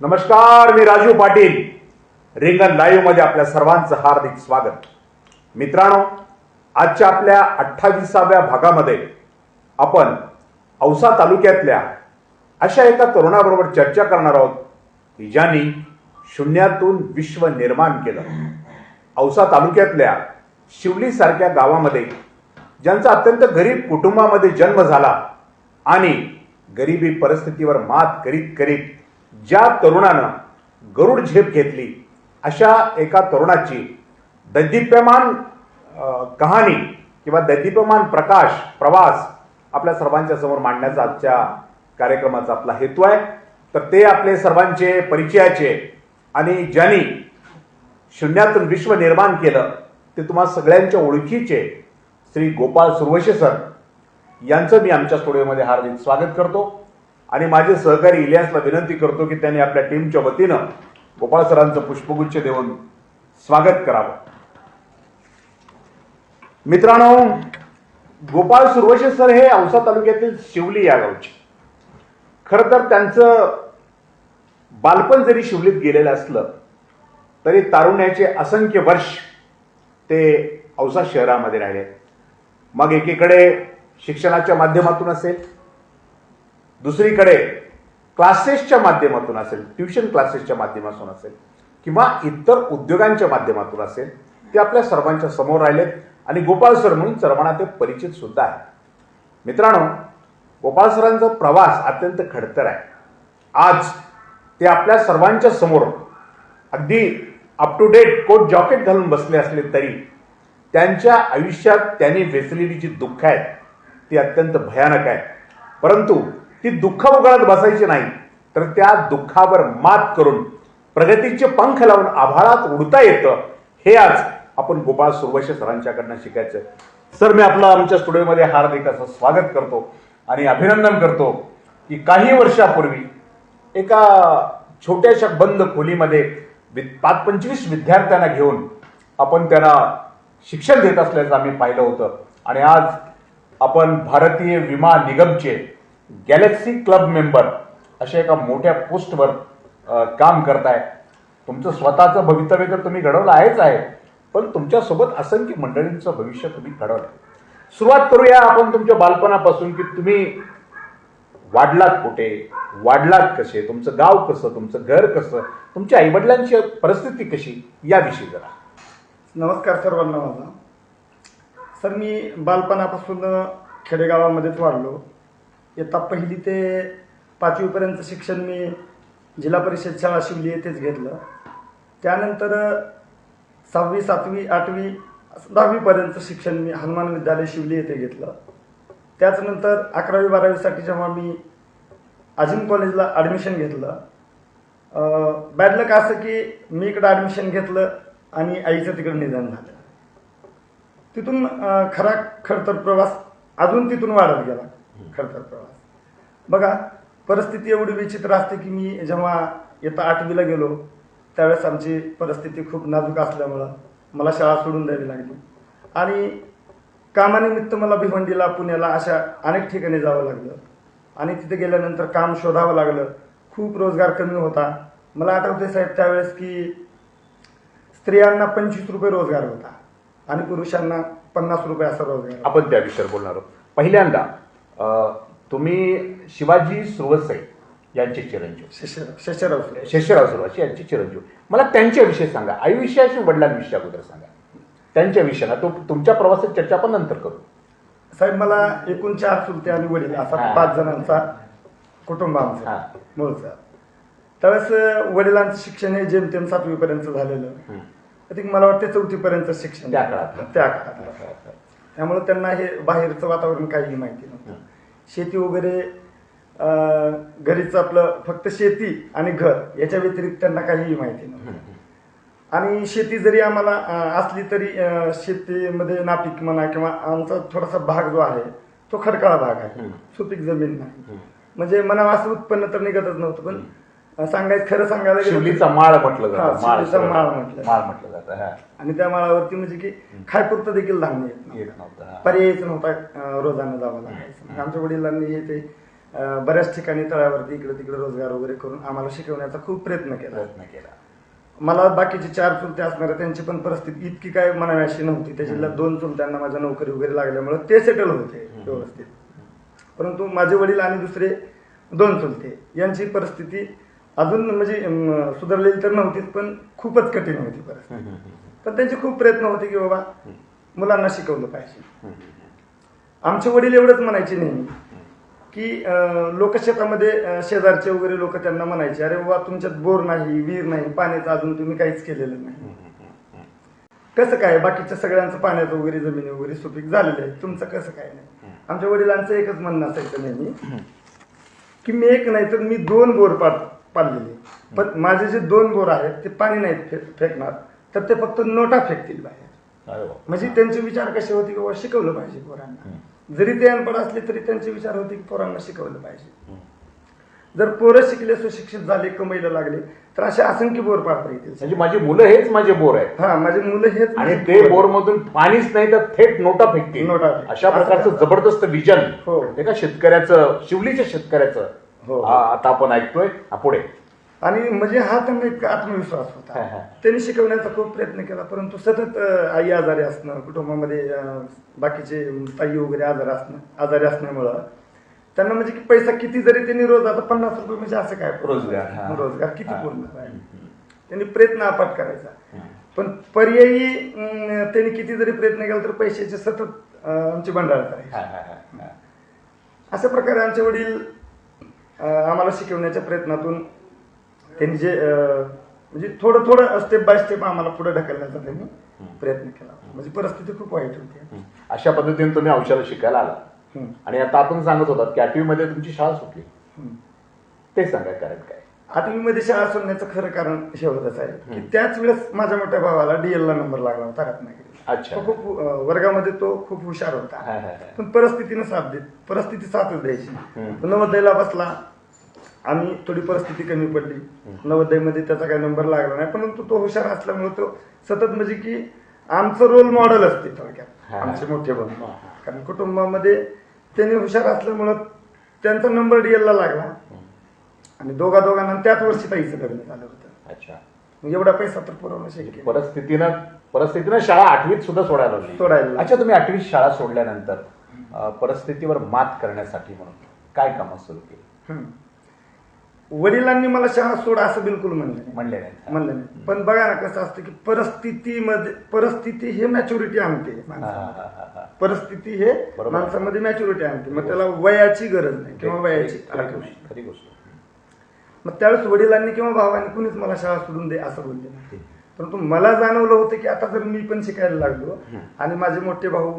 नमस्कार, मी राजू पाटील. रिंगण लाईव्ह मध्ये आपल्या सर्वांचं हार्दिक स्वागत. मित्रांनो, आजच्या आपल्या 28व्या भागामध्ये आपण औसा तालुक्यातल्या अशा एका तरुणाबरोबर चर्चा करणार आहोत की ज्यांनी शून्यातून विश्व निर्माण केलं. औसा तालुक्यातल्या शिवली सारख्या गावामध्ये ज्यांचा अत्यंत गरीब कुटुंबामध्ये जन्म झाला आणि गरिबी परिस्थितीवर मात करीत करीत ज्या तरुणानं गरुड झेप घेतली, अशा एका तरुणाची दैदिप्यमान कहाणी किंवा दैदिप्यमान प्रवास आपल्या सर्वांच्या समोर मांडण्याचा आजच्या कार्यक्रमाचा आपला हेतू आहे. तर ते आपले सर्वांचे परिचयाचे आणि ज्यांनी शून्यातून विश्व निर्माण केलं ते तुम्हा सगळ्यांच्या ओळखीचे श्री गोपाळ सुरवशे सर यांचं मी आमच्या स्टुडिओमध्ये हार्दिक स्वागत करतो आणि माझे सहकारी इलियासला विनंती करतो की त्यांनी आपल्या टीमच्या वतीनं गोपाळ सरांचं पुष्पगुच्छ देऊन स्वागत करावं. मित्रांनो, गोपाळ सुरवशे सर हे औसा तालुक्यातील शिवली या गावचे. खरं तर त्यांचं बालपण जरी शिवलीत गेलेलं असलं तरी तारुण्याचे असंख्य वर्ष ते औसा शहरामध्ये राहिले. मग एकीकडे शिक्षणाच्या माध्यमातून असेल, दुसरीकडे क्लासेसच्या माध्यमातून असेल, ट्युशन क्लासेसच्या माध्यमातून असेल किंवा इतर उद्योगांच्या माध्यमातून असेल, ते आपल्या सर्वांच्या समोर राहिलेत आणि गोपाळ सर म्हणून सर्वांना ते परिचित सुद्धा आहे. मित्रांनो, गोपाळ सरांचा प्रवास अत्यंत खडतर आहे. आज ते आपल्या सर्वांच्या समोर अगदी up to date coat jacket घालून बसले असले तरी त्यांच्या आयुष्यात त्यांनी वेचलेली जी दुःख आहेत ती अत्यंत भयानक आहे. परंतु ती दुःख उगाळत बसायची नाही, तर त्या दुःखावर मात करून प्रगतीचे पंख लावून आभाळात उडता येतं, हे आज आपण गोपाळ सुरवशे सरांच्याकडनं शिकायचं. सर, मी आपलं आमच्या स्टुडिओमध्ये हार्दिक असं स्वागत करतो आणि अभिनंदन करतो की काही वर्षापूर्वी एका छोट्याशा बंद खोलीमध्ये 25 विद्यार्थ्यांना घेऊन आपण त्यांना शिक्षण देत असल्याचं आम्ही पाहिलं होतं आणि आज आपण भारतीय विमा निगमचे गॅलेक्सी क्लब मेंबर अशा एका मोठ्या पोस्टवर काम करताय. तुमचं स्वतःचं भवितव्य तर तुम्ही घडवलं आहेच आहे, पण तुमच्यासोबत असंख्य मंडळींचं भविष्य तुम्ही घडवलं. सुरुवात करूया आपण तुमच्या बालपणापासून की तुम्ही वाढलात कुठे, वाढलात कसे, तुमचं गाव कसं, तुमचं घर कसं, तुमच्या आईवडिलांची परिस्थिती कशी, याविषयी जरा. नमस्कार सर्वांना. माझा सर, मी बालपणापासून खेडेगावामध्येच वाढलो. इयत्ता 1ली ते 5वीपर्यंत शिक्षण मी जिल्हा परिषद शाळा शिवली येथेच घेतलं. त्यानंतर 6वी, 7वी, 8वी, 10वीपर्यंत शिक्षण मी हनुमान विद्यालय शिवली येथे घेतलं. त्याचनंतर 11वी 12वीसाठी जेव्हा मी आजिम कॉलेजला ॲडमिशन घेतलं, बॅड लक असं की मी इकडं ॲडमिशन घेतलं आणि आईचं तिकडं निधन झालं. तिथून खडतर प्रवास अजून तिथून वाढत गेला. खडतर प्रवास बघा, परिस्थिती एवढी विचित्र असते की मी जेव्हा इयत्ता 8वीला गेलो त्यावेळेस आमची परिस्थिती खूप नाजूक असल्यामुळं मला शाळा सोडून द्यावी लागली आणि कामानिमित्त मला भिवंडीला, पुण्याला अशा अनेक ठिकाणी जावं लागलं आणि तिथे गेल्यानंतर काम शोधावं लागलं. खूप रोजगार कमी होता. मला आठवते साहेब त्यावेळेस की स्त्रियांना 25 रुपये रोजगार होता आणि पुरुषांना 50 रुपये असा रोजगार. आपण त्या विषयावर बोलणार आहोत. पहिल्यांदा तुम्ही शिवाजी सुरवसे यांचे चिरंजीव, शेषराव सुरवसे यांचे चिरंजीव, मला त्यांच्याविषयी सांगा. आईविषयाशी, वडिलांविषयी अगोदर सांगा. त्यांच्या विषयाला तुमच्या प्रवासात चर्चा आपण नंतर करू. साहेब, मला एकूण 4 चुलते आणि वडील असा 5 जणांचा कुटुंब आमचा मूळचा. त्यावेळेस वडिलांचं शिक्षण हे जेमतेम 7वीपर्यंत झालेलं. मला वाटतं 4थीपर्यंत शिक्षण त्या काळात. त्यामुळे त्यांना हे बाहेरचं वातावरण काही माहिती नव्हतं. शेती वगैरे घरीच आपलं फक्त शेती आणि घर याच्या व्यतिरिक्त त्यांना काहीही माहिती नव्हतं. आणि शेती जरी आम्हाला असली तरी शेतीमध्ये नापीक म्हणा किंवा आमचा थोडासा भाग जो आहे तो खडकाळा भाग आहे, सुपीक जमीन नाही. म्हणजे मला असं उत्पन्न तर निघतच नव्हतं. पण खरं सांगायला शिवलीचा माळ म्हटलं जातं. माळ म्हटलं जातं. आणि त्या माळावरती म्हणजे की खायपुरतं देखील धान्य येत नव्हतं. पर्यायच नव्हता, रोजानं जावं लागायचं. आमच्या वडिलांनी हे ते बऱ्याच ठिकाणी तळावरती इकडे तिकडे रोजगार वगैरे करून आम्हाला शिकवण्याचा खूप प्रयत्न केला. मला बाकीचे 4 चुलते असणारे त्यांची पण परिस्थिती इतकी काय म्हणावी नव्हती. त्याच्यातल्या 2 चुलत्यांना माझ्या नोकरी वगैरे लागल्यामुळे ते सेटल होते व्यवस्थित. परंतु माझे वडील आणि दुसरे 2 चुलते यांची परिस्थिती अजून म्हणजे सुधारलेली तर नव्हतीच, पण खूपच कठीण होती परिस्थिती. पण त्यांचे खूप प्रयत्न होते की बाबा मुलांना शिकवलं पाहिजे. आमचे वडील एवढंच म्हणायचे नेहमी की लोक शेतामध्ये शेजारचे वगैरे लोक त्यांना म्हणायचे, अरे बाबा तुमच्यात बोर नाही, विहीर नाही, पाण्याचं अजून तुम्ही काहीच केलेलं नाही. कसं काय बाकीच्या सगळ्यांचं पाण्याचं वगैरे जमिनी वगैरे सुपीक झालेलं आहे, तुमचं कसं काय नाही. आमच्या वडिलांचं एकच म्हणणं असायचं नेहमी की मी एक नाही तर मी 2 बोर पाडलेले, पण माझे जे 2 बोर आहेत ते पाणी नाहीत फेकणार, तर ते फक्त नोटा फेकतील बाहेर. म्हणजे त्यांचे विचार कसे होते की बाबा शिकवलं पाहिजे पोरांना. जरी ते अनपढ असले तरी त्यांचे विचार होते की पोरांना शिकवलं पाहिजे. जर पोरं शिकले, सुशिक्षित झाले, कमाईला लागले तर असे असंख्य बोर पाडता येतील. म्हणजे माझी मुलं हेच माझे बोर आहेत. हा, माझी मुलं हेच. आणि ते बोर मधून पाणीच नाही तर थेट नोटा फेकतील. अशा प्रकारचं जबरदस्त विजन एका शेतकऱ्याचं, शिवलीच्या शेतकऱ्याचं आता आपण ऐकतोय पुढे. आणि म्हणजे हा त्यांना इतका आत्मविश्वास होता. त्यांनी शिकवण्याचा खूप प्रयत्न केला, परंतु सतत आई आजारी असणं, कुटुंबामध्ये बाकीचे ताई वगैरे आजारी असण्यामुळं त्यांना म्हणजे की पैसा किती जरी त्यांनी रोज आता 50 रुपये म्हणजे असं काय रोजगार किती पूर्ण त्यांनी प्रयत्न अपाट करायचा. पण पर्यायी त्यांनी किती जरी प्रयत्न केला तर पैशाचे सतत आमची बंडाळ करायची. अशा प्रकारे आमचे वडील आम्हाला शिकवण्याच्या प्रयत्नातून त्यांनी जे म्हणजे थोडं थोडं स्टेप बाय स्टेप आम्हाला पुढे ढकलण्याचा त्यांनी प्रयत्न केला. म्हणजे परिस्थिती खूप वाईट होती. अशा पद्धतीने तुम्ही औषध शिकायला आला. आणि आता आपण सांगत होतात की 8वी मध्ये तुमची शाळा सुटली, ते सांगा कारण काय? 8वी मध्ये शाळा सोडण्याचं खरं कारण शेवटच आहे की त्याच वेळेस माझ्या मोठ्या भावाला DL ला नंबर लागला होता रत्नागिरी. तो खूप वर्गामध्ये तो खूप हुशार होता, पण परिस्थिती साथच द्यायची. नवोदयला बसला, आम्ही थोडी परिस्थिती कमी पडली, नवोदयमध्ये त्याचा काही नंबर लागला नाही, परंतु तो हुशार असल्यामुळे तो सतत म्हणजे की आमचं रोल मॉडेल असते थोडक्यात आमचे मोठे भाऊ. कारण कुटुंबामध्ये त्यांनी हुशार असल्यामुळं त्यांचा नंबर DL ला लागला आणि दोघांना त्याच वर्षी ताईचं लग्न झालं होतं. अच्छा, एवढा पैसा तर पुरवणं शक्य. परिस्थितीनं शाळा 8वीत सुद्धा सोडायला. अच्छा, तुम्ही 8वीत शाळा सोडल्यानंतर परिस्थितीवर मात करण्यासाठी म्हणून काय कामं सुरू केली? वडिलांनी मला शाळा सोड असं बिलकुल म्हणलं नाही. पण बघा ना कसं असतं की परिस्थिती हे मॅच्युरिटी आणते. परिस्थिती हे माणसामध्ये मॅच्युरिटी आणते. मग त्याला वयाची गरज नाही किंवा वयाची खरी गोष्ट. मग त्यावेळेस वडिलांनी किंवा भावांनी कुणीच मला शाळा सोडून दे असं बोलले नाही. परंतु मला जाणवलं होतं की आता जर मी पण शिकायला लागलो आणि माझे मोठे भाऊ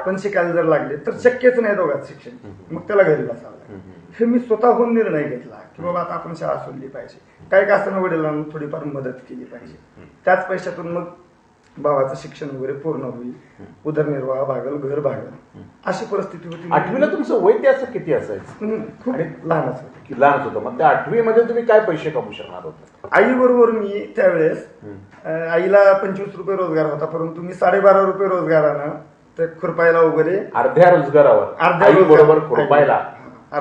पण शिकायला जर लागले तर शक्यच नाही दोघात शिक्षण, मग त्याला घरी बसावं लागेल. हे मी स्वतःहून निर्णय घेतला की बाबा आता आपण शाळा सोडली पाहिजे. काही का असताना वडिलांना थोडीफार मदत केली पाहिजे. त्याच पैशातून मग भावाचं शिक्षण वगैरे पूर्ण होईल, उदरनिर्वाह भागल, घर भागल, अशी परिस्थिती होती. 8वीला तुमचं वय असं किती असायचं? खूप लहानच होतं. मग त्या 8वी मध्ये तुम्ही काय पैसे कमवू शकणार होता? आई बरोबर मी त्यावेळेस आईला 25 रुपये रोजगार होता, परंतु मी 12.5 रुपये रोजगारानं ते खुरपायला वगैरे अर्ध्या रोजगारावर बरोबर खुरपायला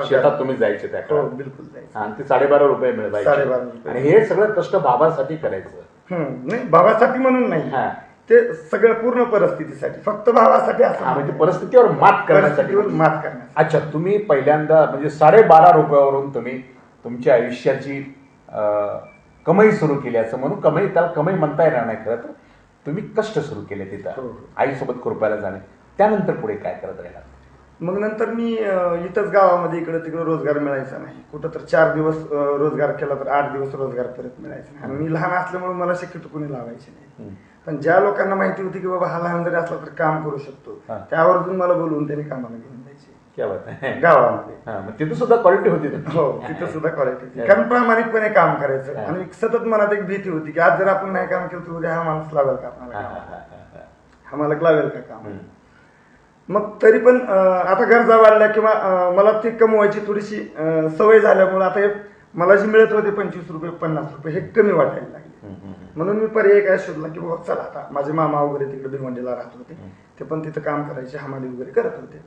शेतात तुम्ही जायचे त्या काळात? बिलकुल जायचं. आणि ते 12.5 रुपये मिळवायचे. 12.5 आणि हे सगळं कष्ट बाबासाठी करायचं? नाही, भावासाठी म्हणून नाही, ते सगळं पूर्ण परिस्थितीसाठी, फक्त भावासाठी असं. म्हणजे परिस्थितीवर मात करण्यासाठी. अच्छा, तुम्ही पहिल्यांदा म्हणजे 12.5 रुपयावरून तुम्ही तुमच्या आयुष्याची कमाई सुरू केली असं म्हणून. त्याला कमाई म्हणता येणार नाही खरं तर. तुम्ही कष्ट सुरू केले तिथं आईसोबत खुरपायला जाणे. त्यानंतर पुढे काय करत राहिला? मग नंतर मी इथंच गावामध्ये इकडे तिकडे रोजगार मिळायचा नाही. कुठं तर 4 दिवस रोजगार केला तर 8 दिवस रोजगार परत मिळायचा नाही. आणि मी लहान असल्यामुळे मला शक्यतो कोणी लावायचे नाही. पण ज्या लोकांना माहिती होती की बाबा हा लहान जरी असला तर काम करू शकतो, त्यावरून मला बोलवून त्यांनी कामाला घेऊन द्यायचे गावामध्ये. तिथं सुद्धा क्वालिटी होती? हो, तिथं सुद्धा क्वालिटी होती. कारण प्रामाणिकपणे काम करायचं. आणि सतत मनात एक भीती होती की आज जर आपण नाही काम केलं तर उद्या हा माणूस लावेल का आपल्याला, हा मालक लावेल का काम. मग तरी पण आता गरजा वाढल्या किंवा मला ती कमवायची थोडीशी सवय झाल्यामुळे आता मला जे मिळत होते 25 रुपये 50 रुपये हे कमी वाटायला लागले. म्हणून मी पर्याय काय शोधला की बाबा चला आता माझे मामा वगैरे तिकडे भिवंडीला राहत होते, ते पण तिथं काम करायचे, हमाली वगैरे करत होते.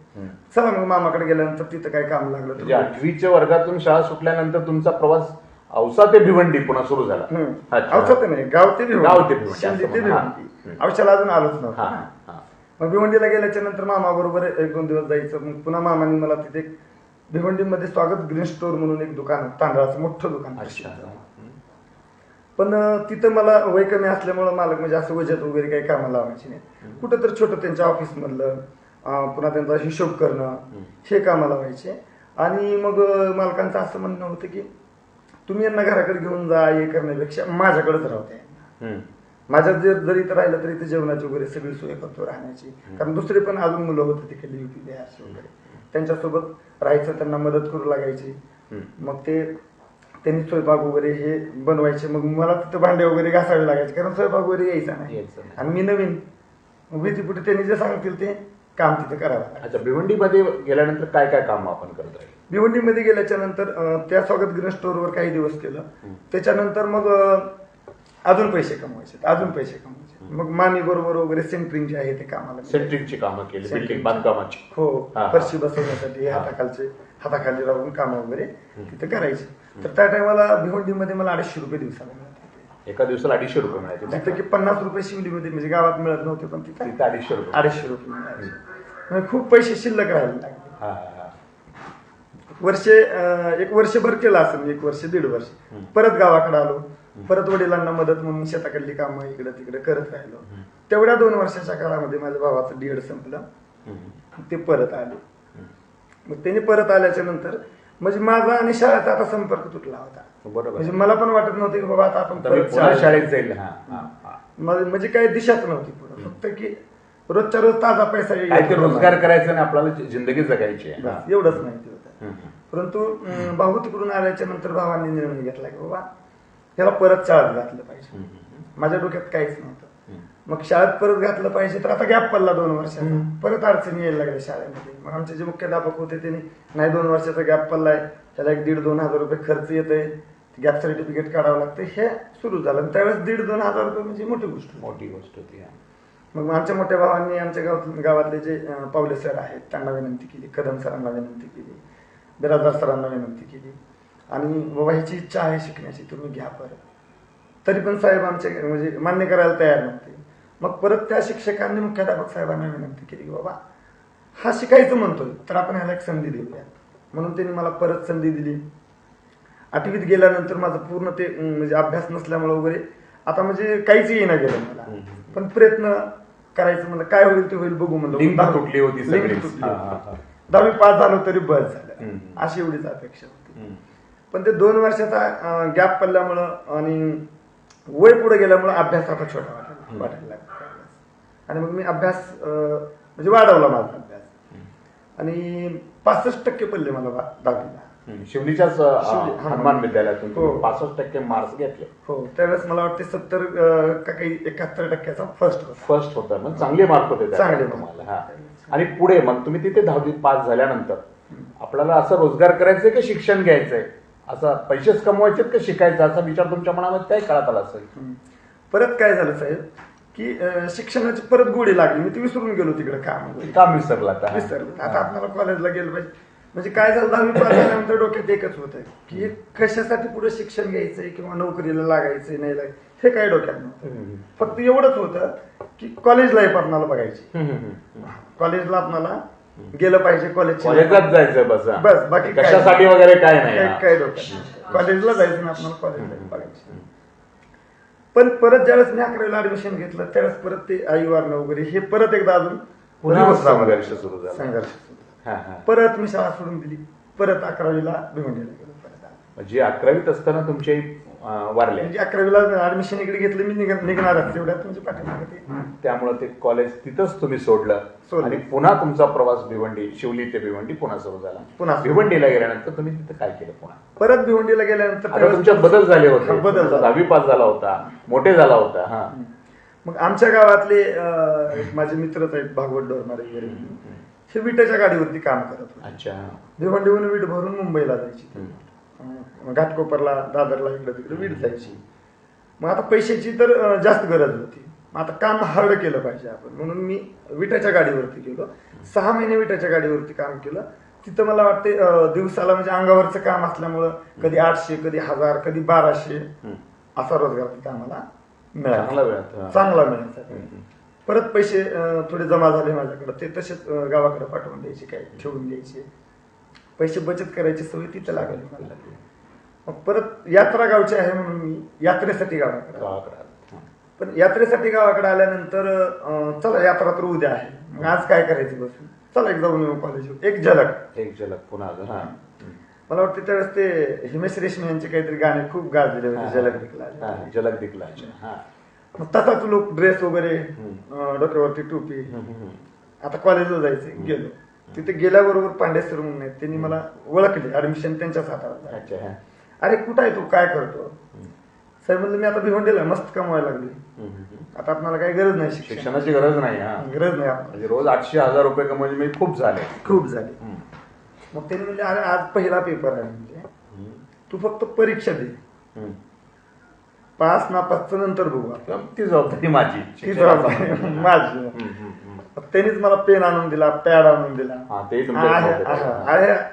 चला मग मामाकडे गेल्यानंतर तिथं काय काम लागलं म्हणजे 8वीच्या वर्गातून शाळा सुटल्यानंतर तुमचा प्रवास औसा ते भिवंडी पुन्हा सुरू झाला. अच्छा. औषध नाही, गाव ते गाव ते भिवंडी. शिंदे ते हा. भिवंडी. औषधाला अजून आलोच नव्हतं. हा. मग भिवंडीला गेल्याच्या नंतर मामा बरोबर 1-2 दिवस जायचं. मग पुन्हा मामाने मला तिथे एक भिवंडीमध्ये स्वागत ग्रीन स्टोअर म्हणून एक दुकान, तांदळाचं मोठं दुकान. अच्छा. पण तिथं मला वय कमी असल्यामुळं मालक म्हणजे असं वजत वगैरे काही कामाला लावायचे नाही. कुठं तर छोटं त्यांच्या ऑफिसमधलं पुन्हा त्यांचा हिशोब करणं हे कामाला व्हायचे. आणि मग मालकांचं असं म्हणणं होतं की तुम्ही यांना घराकडे घेऊन जा, हे करण्यापेक्षा माझ्याकडेच राहते. माझ्यात जर इथं राहिलं तरी इथे जेवणाची वगैरे सगळी सोय करतो राहण्याची. कारण दुसरे पण अजून मुलं होते तिकडे UP बिहारचे वगैरे, त्यांच्यासोबत राहायचं, त्यांना मदत करू लागायची. मग त्यांनी स्वयंपाक वगैरे हे बनवायचे. मग मला तिथं भांडे वगैरे घासावे लागायचे कारण स्वयंपाक वगैरे यायचा नाही आणि मी नवीन. भीतीपुटी त्यांनी जे सांगतील ते काम तिथे करावं. अच्छा. भिवंडीमध्ये गेल्यानंतर काय काय काम आपण करत राहील? भिवंडीमध्ये गेल्याच्या नंतर त्या स्वागत ग्रीन स्टोअरवर काही दिवस केलं. त्याच्यानंतर मग अजून पैसे कमवायचे. मग मामी बरोबर वगैरे सेंटरिंगचे आहे ते कामाला. सेंटरिंगची कामं केली, बिल्डिंग बांधकामाची. हो, फरशी बसवण्यासाठी हाताखाली राहून कामं वगैरे तिथे करायची. तर त्या टायमाला भिवंडीमध्ये मला 250 रुपये दिवसाला मिळत होते. एका दिवसाला 250 रुपये मिळायचे. तिथे की 50 रुपये शिवलीमध्ये म्हणजे गावात मिळत नव्हते, पण तिथे 250 रुपये मिळायचे. म्हणजे खूप पैसे शिल्लक राहायला लागले. एक वर्षभर केलं असं, 1 वर्ष 1.5 वर्ष. परत गावाकडे आलो. परत वडिलांना मदत म्हणून शेताकडली कामं इकडे तिकडे करत राहिलो. तेवढ्या 2 वर्षाच्या काळामध्ये माझ्या भावाचं D.Ed संपलं. ते परत आले. मग त्यांनी परत आल्याच्या नंतर म्हणजे माझा आणि शाळेचा आता संपर्क तुटला होता. बरोबर. म्हणजे मला पण वाटत नव्हतं की बाबा आता आपण परत शाळेत जाईल. म्हणजे काही दिशाच नव्हती पुढे. फक्त की रोजच्या रोज ताजा पैसा रोजगार करायचा आणि आपल्याला जिंदगी जगायची आहे, एवढंच माहिती होतं. परंतु भाऊ तिकडून आल्याच्या नंतर भावांनी निर्णय घेतला की बाबा त्याला परत शाळेत घातलं पाहिजे. माझ्या डोक्यात काहीच नव्हतं. मग शाळेत परत घातलं पाहिजे तर आता गॅप पडला 2 वर्षाचा. परत अडचणी यायला लागल्या शाळेमध्ये. मग आमचे जे मुख्याध्यापक होते त्यांनी नाही 2 वर्षाचा गॅप पडलाय, त्याला 1,500-2 हजार रुपये खर्च येतोय, गॅप सर्टिफिकेट काढावं लागतं. हे सुरू झालं. त्यावेळेस 1,500-2 हजार रुपये म्हणजे मोठी गोष्ट होती. मग आमच्या मोठ्या भावांनी आमच्या गावातले जे पावले सर आहेत त्यांना विनंती केली, कदम सरांना विनंती केली, बिराजदार सरांना विनंती केली आणि बाबा ह्याची इच्छा आहे शिकण्याची, तुम्ही घ्या परत. तरी पण साहेब आमचे म्हणजे मान्य करायला तयार नव्हते. मग परत त्या शिक्षकांनी मुख्याध्यापक साहेबांना विनंती केली की बाबा हा शिकायचं म्हणतोय तर आपण ह्याला एक संधी देऊया. म्हणून त्यांनी मला परत संधी दिली. 8वीत गेल्यानंतर माझं पूर्ण ते म्हणजे अभ्यास नसल्यामुळे वगैरे आता म्हणजे काहीच येईना गेलं मला. पण प्रयत्न करायचं म्हणलं, काय होईल ते होईल बघू म्हणलं. 10वी पास झालो तरी बस झालं, अशी एवढीच अपेक्षा होती. पण ते 2 वर्षाचा गॅप पडल्यामुळं आणि वय पुढे गेल्यामुळं अभ्यास आता छोटा वाटायला लागला. आणि मग मी अभ्यास म्हणजे वाढवला माझा अभ्यास आणि 65% पडले मला 10वीला. शिवलीच्याच हनुमान विद्यालयातून 65% मार्क्स घेतले. हो, त्यावेळेस मला वाटते 70 का काही 71% फर्स्ट होता. मग चांगले मार्क होते चांगले तुम्हाला. आणि पुढे मग तुम्ही तिथे 10वी पास झाल्यानंतर आपल्याला असं रोजगार करायचंय की शिक्षण घ्यायचंय, असं पैसेच कमवायचे का शिकायचं, असा विचार तुमच्या मनामध्ये काय काळात आला असेल? परत काय झालं साहेब की शिक्षणाची परत गोडी लागली. मी ते विसरून गेलो तिकडे काम विसरला. आता आपल्याला कॉलेजला गेलं पाहिजे. म्हणजे काय झालं 10वी पास झाल्यानंतर डोक्यात एकच होतं की कशासाठी पुढे शिक्षण घ्यायचंय किंवा नोकरीला लागायचंय नाही लागायचं हे काय डोक्यात नव्हतं. फक्त एवढंच होतं की कॉलेज लाईफ आपल्याला बघायची, कॉलेजला आपल्याला गेलं पाहिजे, कॉलेजलाच जायचं बस, बाकी कशासाठी वगैरे काय नाही, काय डोक्यात कॉलेजला जायचं ना आपल्याला कॉलेज लाईफ बघायची. पण परत ज्यावेळेस मी 11वीला ऍडमिशन घेतलं त्यावेळेस परत ते आई वारणं वगैरे हे परत एकदा अजून संघर्ष सुरू झाला. परत मी शाळा सोडून दिली. परत 11वीला भिवंडीला गेलो. म्हणजे 11वीत असताना तुमचे वारले. म्हणजे 11वीला ऍडमिशन इकडे घेतलं मी निघणार तेवढ्यात म्हणजे पाठीमागे त्यामुळे ते कॉलेज तिथंच तुम्ही सोडलं आणि पुन्हा तुमचा प्रवास भिवंडी, शिवली ते भिवंडी पुन्हा सुरू झाला. पुन्हा भिवंडीला गेल्यानंतर तुम्ही तिथं काय केलं? पुन्हा परत भिवंडीला गेल्यानंतर तुमच्यात बदल झाले होते. 10वी पास झाला होता, मोठे झाला होता. मग आमच्या गावातले माझे मित्रच आहेत भागवत डोरमारे वगैरे, हे विटाच्या गाडीवरती काम करत होते. अच्छा. भिवंडीहून वीट भरून मुंबईला जायची. घाटकोपरला दादरला इकडे तिकडे वीट जायची. मग आता पैशाची तर जास्त गरज होती. आता काम हार्ड केलं पाहिजे आपण, म्हणून मी विटाच्या गाडीवरती गेलो. 6 महिने विटाच्या गाडीवरती काम केलं. तिथं मला वाटते दिवसाला म्हणजे अंगावरचं काम असल्यामुळं कधी 800, कधी 1000, कधी 1200 असा रोजगार तिथं आम्हाला मिळाला. चांगला मिळायचा. परत पैसे थोडे जमा झाले माझ्याकडे, ते तसेच गावाकडे पाठवून द्यायचे, काय ठेवून द्यायचे. पैसे बचत करायची सवय तिथं लागली मला. मग परत यात्रा गावची आहे म्हणून मी यात्रेसाठी गावाकडे आलो. पण यात्रेसाठी गावाकडे आल्यानंतर चला यात्रा तर उद्या आहे, मग आज काय करायचं बसून, चला एक जाऊन येऊ कॉलेज. एक झलक पुन्हा मला वाटतं त्यावेळेस ते हिमेश रेशमी यांचे काहीतरी गाणे खूप गाजलेले होते, झलक दिखला. मग तसाच लोक ड्रेस वगैरे, डोक्यावरती टोपी. आता कॉलेजला जायचं, गेलो. तिथे गेल्याबरोबर पांडे सर म्हणून आहेत, त्यांनी मला ओळखले. ऍडमिशन त्यांच्याच हातावर. अरे कुठं आहे तू, काय करतो? साहेब म्हणलं मी आता भिवंडीला मस्त कमवायला लागली, आता आपल्याला काही गरज नाही, शिक्षणाची गरज नाही. गरज नाही आपल्याला. रोज 800-1000 रुपये कमवले म्हणजे खूप झाले. मग त्यांनी म्हणजे अरे आज पहिला पेपर आहे, म्हणजे तू फक्त परीक्षा दे, पास नापासचं नंतर बघू. ती जबाबदारी माझी. त्यांनीच मला पेन आणून दिला, पॅड आणून दिला.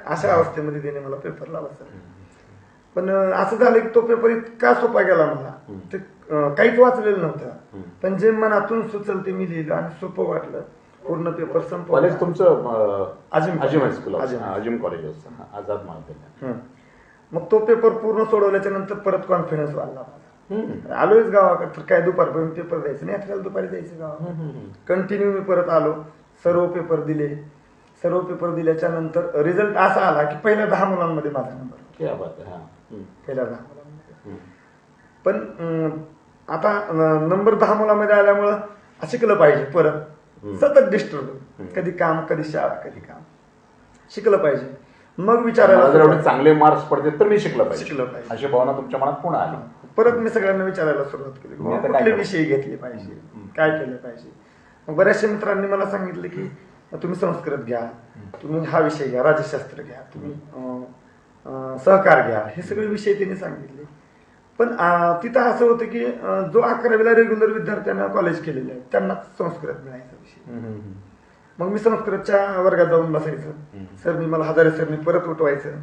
अशा अवस्थेमध्ये त्याने मला पेपर लावला. सर पण असं झालं की तो पेपर इतका सोपा गेला मला, ते काहीच वाचलेलं नव्हतं, पण जे मनातून सुचल ते मी लिहिलं आणि सोपं वाटलं. पूर्ण पेपर संपला. कॉलेज तुमचं अजिम हायस्कूल, अजिम कॉलेज आझाद महाविद्यालय. मग तो पेपर पूर्ण सोडवल्याच्या नंतर परत कॉन्फिडन्स वाढला माझा. आलोच गावाकडे, तर काय दुपारपर्यंत पेपर द्यायचं नाही, यात्रेला दुपारी जायचं गावात. कंटिन्यू मी परत आलो, सर्व पेपर दिले. सर्व पेपर दिल्याच्या नंतर रिझल्ट असा आला की पहिल्या 10 मुलांमध्ये माझा नंबर. पहिल्या 10 मुलांमध्ये. पण आता नंबर 10 मुलांमध्ये आल्यामुळं शिकलं पाहिजे. परत सतत डिस्टर्ब, कधी काम, कधी शाळा, कधी काम. शिकलं पाहिजे. मग विचारायला चांगले मार्क्स पडते तर मी शिकलं पाहिजे, अशी भावना तुमच्या मनात पुन्हा आली. परत मी सगळ्यांना विचारायला सुरुवात केली, कुठले विषय घेतले पाहिजे, काय केलं पाहिजे. मग बऱ्याचशा मित्रांनी मला सांगितलं की तुम्ही संस्कृत घ्या, तुम्ही हा विषय घ्या, राज्यशास्त्र घ्या, तुम्ही सहकार घ्या. हे सगळे विषय त्यांनी सांगितले. पण तिथं असं होतं की जो 11वीला रेग्युलर विद्यार्थ्यांना कॉलेज केलेले आहे त्यांना संस्कृत मिळायचा विषय. मग मी संस्कृतच्या वर्गात जाऊन बसायचं. सरनी मला हजारे सरनी परत उठवायचं,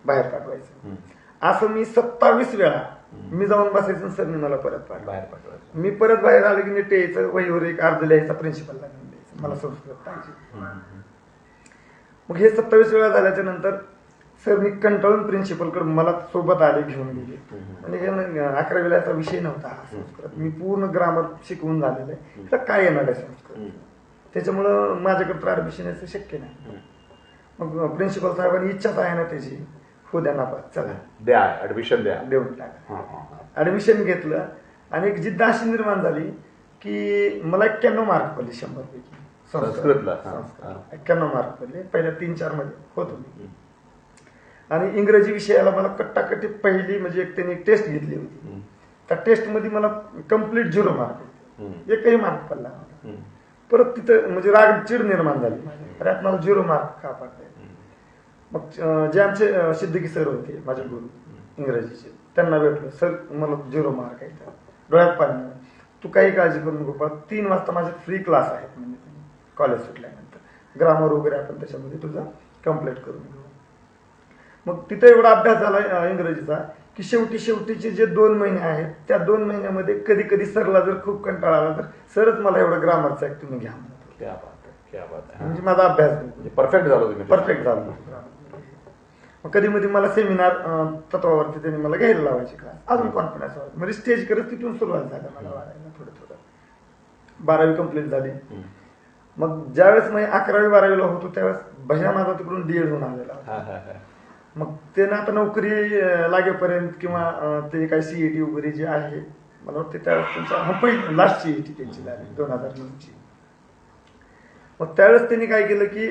बाहेर पाठवायचं. असं मी 27 वेळा मी जाऊन बसायचं, सरनी मला परत बाहेर पाठवायचं. मी परत बाहेर आलं की नीट यायचं, वहीवर एक अर्ज लिहायचा, प्रिन्सिपलला घेऊन द्यायचं, मला संस्कृत पाहिजे. मग हे 27 वेळा झाल्याच्या नंतर सर मी कंटाळून प्रिन्सिपलकडे मला सोबत आले, घेऊन गेले. म्हणजे 11वीला याचा विषय नव्हता हा संस्कृत. मी पूर्ण ग्रामर शिकवून झालेलं आहे, तर काय येणार आहे संस्कृत, त्याच्यामुळं माझ्याकडे तर ऍडमिशन यायचं शक्य नाही. मग प्रिन्सिपल साहेबांनी इच्छाच आहे ना त्याची, हो द्या नापास, चला द्या ऍडमिशन, देऊन टाका. ऍडमिशन घेतलं आणि एक जिद्द अशी निर्माण झाली की मला 91 मार्क पडले 100 पैकी संस्कृतला. 91 मार्क पडले. पहिल्या 3-4 मध्ये होतो मी. आणि इंग्रजी विषयाला मला कट्टाकट्टी पहिली म्हणजे त्यांनी एक टेस्ट घेतली होती. त्या टेस्टमध्ये मला कम्प्लीट 0 मार्क होते, एकही मार्क पडला. परत तिथं म्हणजे राग चिड निर्माण झाली, अरे आपल्याला 0 मार्क का पडले. मग जे आमचे सिद्दीकी सर होते माझे गुरु इंग्रजीचे, त्यांना भेटलं, सर मला 0 मार्क आहे. डोळ्यात पाणी, तू काही काळजी करू नको, 3 वाजता माझे फ्री क्लास आहेत म्हणजे कॉलेज सुटल्यानंतर, ग्रामर वगैरे आपण त्याच्यामध्ये तुझा कम्प्लीट करून घेऊ. मग तिथे एवढा अभ्यास झाला इंग्रजीचा की शेवटीचे जे 2 महिने आहेत त्या 2 महिन्यामध्ये कधी कधी सरला जर खूप कंटाळा आला तर सरच मला एवढं ग्रामरचं आहे तुम्ही घ्या म्हणजे माझा अभ्यास परफेक्ट झालो. मग कधी मध्ये मला सेमिनार तत्वावरती त्यांनी मला घ्यायला लावायचे क्लास, अजून कॉन्फिडन्स व्हायचा. म्हणजे स्टेज करत तिथून सुरुवात झाली मला वाढायला थोडं. 12वी कम्प्लीट झाली. मग ज्यावेळेस मी 11वी-12वीला होतो त्यावेळेस भैया माझा तिकडून डीएड होऊन आलेला होता. मग ते ना आता नोकरी लागेपर्यंत किंवा ते काही सीईटी वगैरे जे आहे मला वाटतं त्यावेळेस त्यांचा लास्ट सीईटी त्यांची झाली 2009ची. मग त्यावेळेस त्यांनी काय केलं की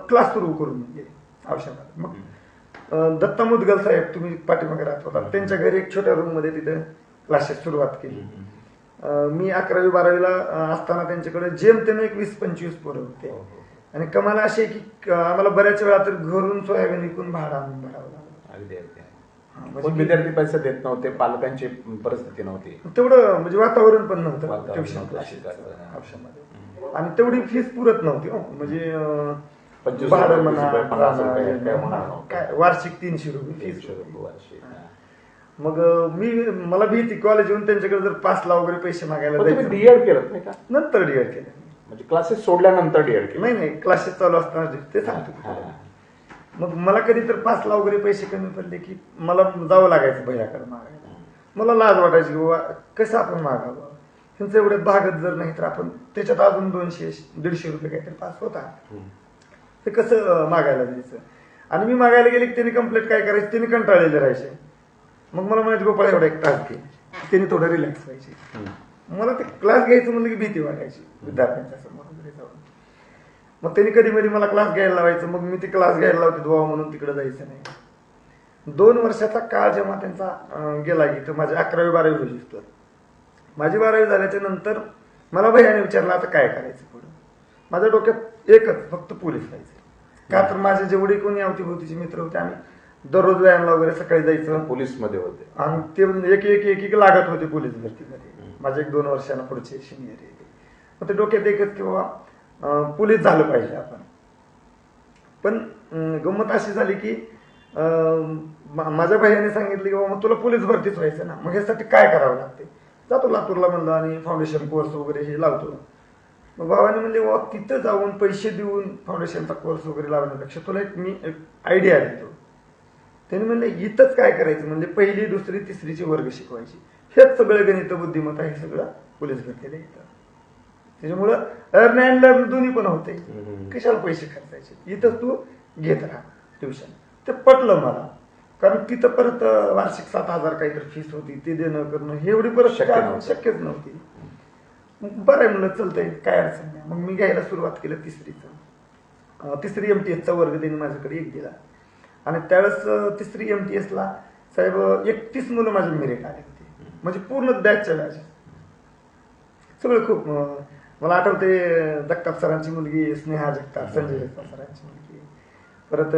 क्लास सुरू करून गेले औषधात. मग दत्ता मुदगल साहेब तुम्ही पाठीमागे राहत होता, त्यांच्या घरी एक छोट्या रूम मध्ये तिथे क्लासेस सुरुवात केली. मी 11वी-12वीला असताना त्यांच्याकडे जेमतेने एक 20-25 पोरं होते. आणि कमाल अशी की आम्हाला बऱ्याच वेळा तर घरून सोयाबीन विकून भाडं आणून भरावं लागलं. म्हणजे पण विद्यार्थी पैसे देत नव्हते, पालकांची परिस्थिती नव्हती, तेवढं म्हणजे वातावरण पण नव्हतं वातावरण ट्युशन नव्हतं क्लासेस शिकायचं. ऑप्शनमध्ये. आणि तेवढी फीस पुरत नव्हती हो. म्हणजे 25 भाडं रुपये, म्हणा, 20 रुपये, 50 रुपये, राहणं, काय होणार हा, नव्हतं. काय वार्षिक 300 रुपये फीस 300 रुपये वर्षी. मग मला भीती कॉलेज येऊन त्यांच्याकडे जर पासला वगैरे पैसे मागायला पण तुम्ही जायचं. डीएड केलं नाही का? नंतर डीएड केलं. म्हणजे क्लासेस सोडल्यानंतर डीएड केलं? नाही क्लासेस चालू असताना ते सांगतो हा. मग मला कधी तर पासला वगैरे पैसे कमी पडले की मला जावं लागायचं भैयाकडे मागायला. मला लाज वाटायची की बाबा कसं आपण मागावं, त्यांचं एवढे भागत जर नाही तर आपण त्याच्यात अजून 200-150 रुपये काहीतरी पास होता, ते कसं मागायला जायचं. आणि मी मागायला गेले की त्यांनी कंप्लेंट काय करायची, त्यांनी कंटाळलेले राहायचे. मग मला म्हणायचं गोपाळ एवढा एक तास घे, त्यांनी थोडं रिलॅक्स व्हायचे. मला ते क्लास घ्यायचं म्हणलं की भीती वाटायची विद्यार्थ्यांच्या समोर वगैरे जाऊन. मग त्यांनी कधी मध्ये मला क्लास घ्यायला लावायचं, मग मी ते क्लास घ्यायला लावते बाबा म्हणून तिकडे जायचं नाही. 2 वर्षाचा काळ जेव्हा त्यांचा गेला की तर माझी 11वी-12वी होती. माझी 12वी झाल्याच्या नंतर मला भैयाने विचारलं आता काय करायचं पुढे. माझ्या डोक्यात एकच, फक्त पोलीस व्हायचं. का तर माझे जेवढे कोणी अवतीभोवतीचे मित्र होते आम्ही दररोज व्यायामला वगैरे सकाळी जायचं. पोलीस मध्ये होते आणि ते एक लागत होते पोलीस भरतीमध्ये. माझे 1-2 वर्षांना पुढचे सिनियर आहे. मग ते डोक्यात एकच की बाबा पोलीस झालं पाहिजे आपण. पण गंमत अशी झाली की माझ्या भैयाने सांगितलं की बाबा तुला पोलीस भरतीच व्हायचं ना, मग यासाठी काय करावं लागते. जातो लातूरला म्हणलं आणि फाउंडेशन कोर्स वगैरे हे लावतो. मग बाबाने म्हणले बाबा तिथं जाऊन पैसे देऊन फाउंडेशनचा कोर्स वगैरे लावण्यापेक्षा तुला मी एक आयडिया देतो. त्यांनी म्हणले इथंच काय करायचं, म्हणजे 1ली, 2री, 3रीचे वर्ग शिकवायची. हेच सगळं गणित बुद्धिमत्ता हे सगळं पोलीस भरतीला येतं. त्याच्यामुळं अर्न अँड लर्न दोन्ही पण होते. कशाला पैसे खर्चायचे, इथंच तू घेत राहा ट्युशन. ते पटलं मला, कारण तिथं परत वार्षिक 7,000 काहीतरी फीस होती, ते देणं करणं हे एवढी परत शक्यच नव्हती. मग बरं आहे म्हणलं चालतंय, काय अडचण नाही. मग मी घ्यायला सुरुवात केलं 3री MTS वर्ग त्यांनी माझ्याकडे एक दिला. आणि त्यावेळेस 3री MTSला साहेब 31 मुलं माझे मेरिट आले होते. म्हणजे पूर्ण बॅचच्या बॅच सगळं खूप. मला आठवते जगताप सरांची मुलगी स्नेहा जगताप, संजय जगताप सरांची मुलगी, परत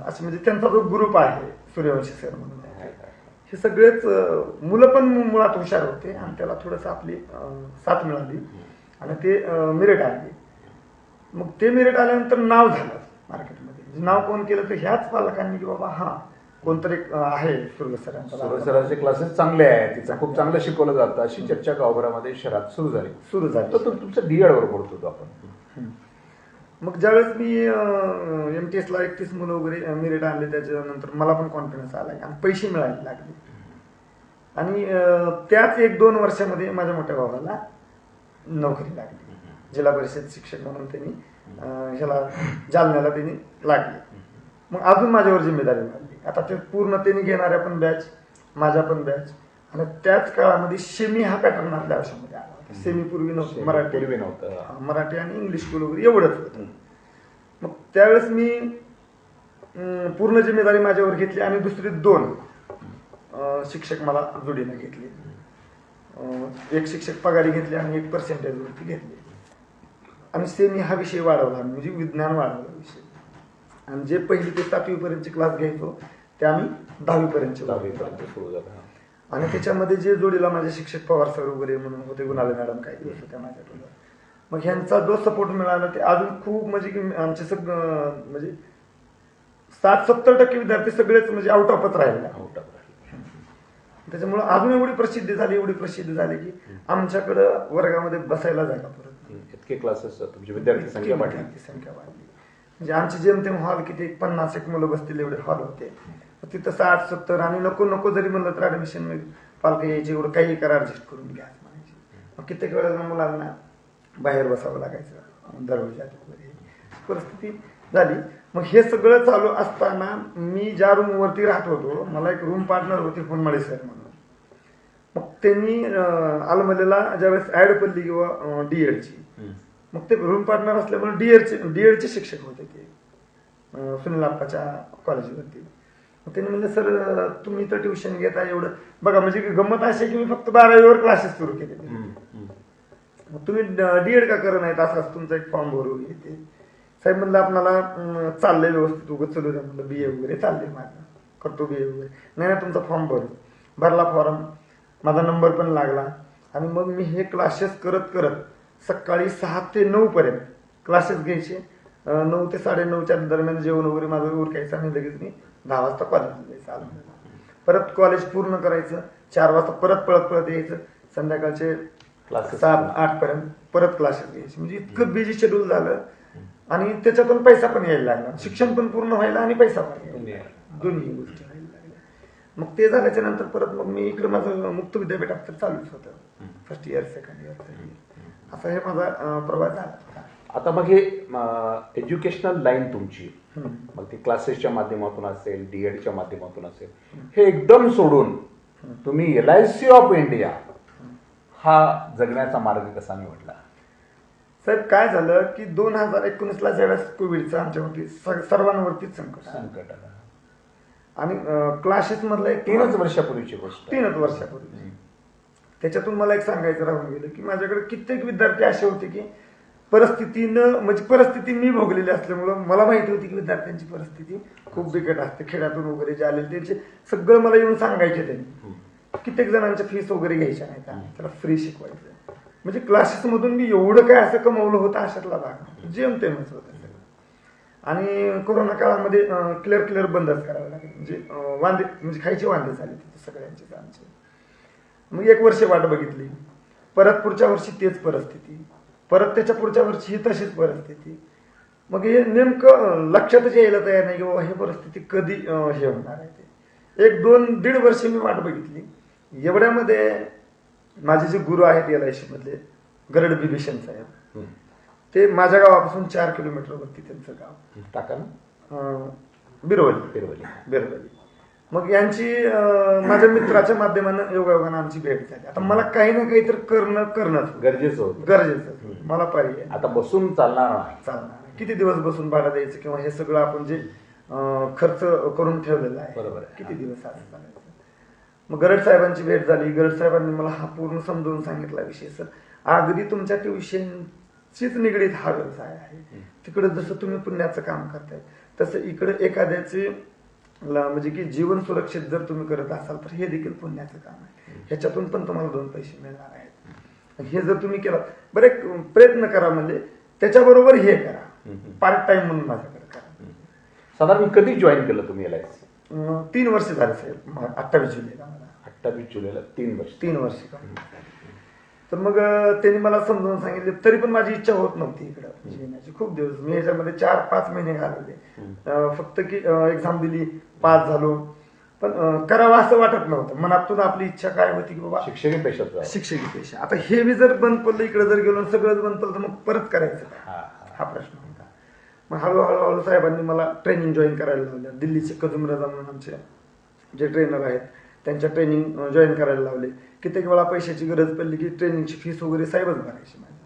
असं म्हणजे त्यांचा जो ग्रुप आहे सूर्यवंशी सर म्हणून, हे सगळेच मुलं पण मुळात हुशार होते आणि त्याला थोडंसं आपली साथ मिळाली आणि ते मेरिट आले. मग ते मेरिट आल्यानंतर नाव झालं मार्केटमध्ये. नाव कोण केलं तर ह्याच पालकांनी की बाबा हा कोणतरी आहे सरांचे क्लासेस चांगले आहेत, तिचं खूप चांगलं शिकवलं जातं, अशी चर्चा गावभरामध्ये शहरात सुरू झाली. तर तुमचं डीएड वर बोलतो आपण. मग ज्यावेळेस मी MTSला 31 मुलं वगैरे मेरिट आणले, त्याच्यानंतर मला पण कॉन्फिडन्स आला आणि पैसे मिळायला लागले. आणि त्याच 1-2 वर्षामध्ये माझ्या मोठ्या भावाला नोकरी लागली. जिल्हा परिषद शिक्षक म्हणून त्यांनी ह्याला जालन्याला त्यांनी लागले. मग अजून माझ्यावर जिम्मेदारी वाढली. आता ते पूर्ण त्यांनी घेणाऱ्या पण बॅच, माझ्या पण बॅच. आणि त्याच काळामध्ये सेमी हा पॅटर्न आपल्या आयुष्यामध्ये आला होता. सेमी पूर्वी नव्हतं, मराठी आणि इंग्लिश स्कूल वगैरे एवढंच होतं. मग त्यावेळेस मी पूर्ण जिम्मेदारी माझ्यावर घेतली आणि दुसरी 2 शिक्षक मला जोडीला घेतले. एक शिक्षक पगारी घेतले आणि एक पर्सेंटेजवरती घेतले. आणि सेमी हा विषय वाढवला, म्हणजे विज्ञान वाढवला विषय. आणि जे 1ली ते 7वी पर्यंतचे क्लास घ्यायचो ते आम्ही 10वी पर्यंत सुरू झालं. आणि त्याच्यामध्ये जे जोडीला माझे शिक्षक पवार सर वगैरे म्हणून होते, गुणाले मॅडम काही दिवस होत्या माझ्याकडे. मग ह्यांचा जो सपोर्ट मिळाला ते अजून खूप, म्हणजे आमचे सगळं म्हणजे 60-70% विद्यार्थी सगळेच म्हणजे आउट ऑफच राहिले. त्याच्यामुळे अजून एवढी प्रसिद्धी झाली की आमच्याकडं वर्गामध्ये बसायला जागा परत इतके क्लासेस तुमची विद्यार्थी संख्या वाढली. म्हणजे आमचे जेमतेम हॉल किती 50 मुलं बसतील एवढे हॉल होते. तिथं 60-70 आणि नको जरी म्हणलं तर ऍडमिशन पालक यायचे, एवढं काही करा ऍडजस्ट करून घ्या म्हणायचे. मग कित्येक वेळेला मुलांना बाहेर बसावं लागायचं दरवाजात वगैरे परिस्थिती झाली. मग हे सगळं चालू असताना मी ज्या रूमवरती राहत होतो, मला एक रूम पार्टनर होती फुलमाळे सर म्हणून. मग त्यांनी आलमलेला ज्यावेळेस ऍड पडली किंवा डीएडची, मग ते रूम पार्टनर असल्यामुळे डीएडचे शिक्षक होते ते सुनील आप्पाच्या कॉलेजवरती. मग त्यांनी म्हणलं सर तुम्ही तर ट्युशन घेता एवढं बघा, म्हणजे गंमत अशी की मी फक्त 12वीवर क्लासेस सुरू केले. मग तुम्ही डीएड का करत नाहीत, असं तुमचा एक फॉर्म भरून येते. साहेब म्हणलं आपल्याला चाललंय व्यवस्थित, उगत चालू द्या म्हणलं, BA वगैरे चाललंय माझं. करतो बी वगैरे. नाही ना, तुमचा फॉर्म भरला फॉर्म, माझा नंबर पण लागला. आणि मग मी हे क्लासेस करत करत सकाळी 6 ते 9 पर्यंत क्लासेस घ्यायचे. 9 ते 9:30च्या दरम्यान जेवण वगैरे माझं उरकायचं आणि लगेच मी 10 वाजता कॉलेजला जायचं आलं. परत कॉलेज पूर्ण करायचं, 4 वाजता परत पळत यायचं, संध्याकाळचे Classes 7-8 पर्यंत परत क्लासेस घ्यायचे. म्हणजे इतकं बिझी शेड्यूल झालं. आणि त्याच्यातून पैसा पण यायला लागला, शिक्षण पण पूर्ण व्हायला आणि पैसा पण यायला लागला. दोन्ही गोष्टी व्हायला लागल्या. मग ते झाल्याच्या नंतर परत मग मी इकडे माझं मुक्त विद्यापीठात तर चालूच होतं, first year, second year, third year, असा हे माझा प्रवास झाला. आता मग हे एज्युकेशनल लाईन तुमची, मग ती क्लासेसच्या माध्यमातून असेल, डीएडच्या माध्यमातून असेल, हे एकदम सोडून तुम्ही LIC ऑफ इंडिया हा जगण्याचा मार्ग कसा निवडला? साहेब काय झालं की 2019ला ज्यावेळेस कोविडचा आमच्यावरती सर्वांवरतीच संकट आला आणि क्लासेस मधला एक 3 वर्षापूर्वीची गोष्ट, 3 वर्षापूर्वी. त्याच्यातून मला एक सांगायचं राहून गेलं की माझ्याकडे कित्येक विद्यार्थी असे होते की परिस्थिती मी भोगलेली असल्यामुळं मला माहिती होती की विद्यार्थ्यांची परिस्थिती खूप बिकट असते. खेड्यातून वगैरे जे आलेले त्यांचे सगळं मला येऊन सांगायचे. त्यांनी कित्येक जणांच्या फीस वगैरे घ्यायच्या नाही, त्याला फ्री शिकवायचं. म्हणजे क्लासेस मधून मी एवढं काय असं कमवलं होतं अशातला भाग, जेमतेमच होतं. आणि कोरोना काळामध्ये क्लिअर बंदच करावं लागेल, म्हणजे खायचे वांदे झाले तिथे सगळ्यांचेच आमचे. मग 1 वर्ष वाट बघितली, परत पुढच्या वर्षी तेच परिस्थिती, परत त्याच्या पुढच्या वर्षी ही तशीच परिस्थिती. मग हे नेमकं लक्षातच यायला तयार नाही की बाबा हे परिस्थिती कधी हे होणार आहे. ते 1-2-1.5 वर्ष मी वाट बघितली. एवढ्यामध्ये माझे जे गुरु आहेत LIC मधले, गरड बिभीषण साहेब, ते माझ्या गावापासून 4 किलोमीटरवरती त्यांचं गाव, टाका ना, बिरवली. मग यांची माझ्या मित्राच्या माध्यमानं योगायोगानं आमची भेट झाली. आता मला काही ना काही तर करणं गरजेचं मला पर्याय आता बसून चालणार. किती दिवस बसून भाडं द्यायचं किंवा हे सगळं आपण जे खर्च करून ठेवलेला आहे, बरोबर, किती दिवस असं चालायचं. मग गरड साहेबांची भेट झाली. गरड साहेबांनी मला हा पूर्ण समजून सांगितला विषय, सर अगदी तुमच्या ट्युशनशीच निगडीत हा व्यवसाय आहे. तिकडे जसं तुम्ही पुण्याचं काम करताय तसं इकडे एखाद्याचे म्हणजे की जीवन सुरक्षित जर तुम्ही करत असाल तर हे देखील पुण्याचं काम आहे. ह्याच्यातून पण तुम्हाला 2 पैसे मिळणार आहेत. हे जर तुम्ही केलं, बरे प्रयत्न करा, म्हणजे त्याच्याबरोबर हे करा, पार्ट टाइम म्हणून माझ्याकडे करा. साधारण कधी जॉईन केलं तुम्ही LIC? 3 वर्ष झाले साहेब, 28 जुलैला. 28 जुलैला 3 वर्ष. तर मग त्यांनी मला समजावून सांगितले, तरी पण माझी इच्छा होत नव्हती इकडं येण्याची. खूप दिवस मी ह्याच्यामध्ये 4-5 महिने घालवले. फक्त की एक्झाम दिली, पास झालो, पण करावं असं वाटत नव्हतं. मनातून आपली इच्छा काय होती की बाबा शिक्षकी पेशा. आता हे बी जर बंद पडलं, इकडे जर गेलो सगळंच बंद पडलं, तर मग परत करायचं काय, हा प्रश्न होता. मग हळूहळू साहेबांनी मला ट्रेनिंग जॉईन करायला लावल्या. दिल्लीचे कदम रजा म्हणून आमचे जे ट्रेनर आहेत त्यांच्या ट्रेनिंग जॉईन करायला लावले. कित्येक वेळा पैशाची गरज पडली की ट्रेनिंगची फीस वगैरे साहेबच भरायची माझी,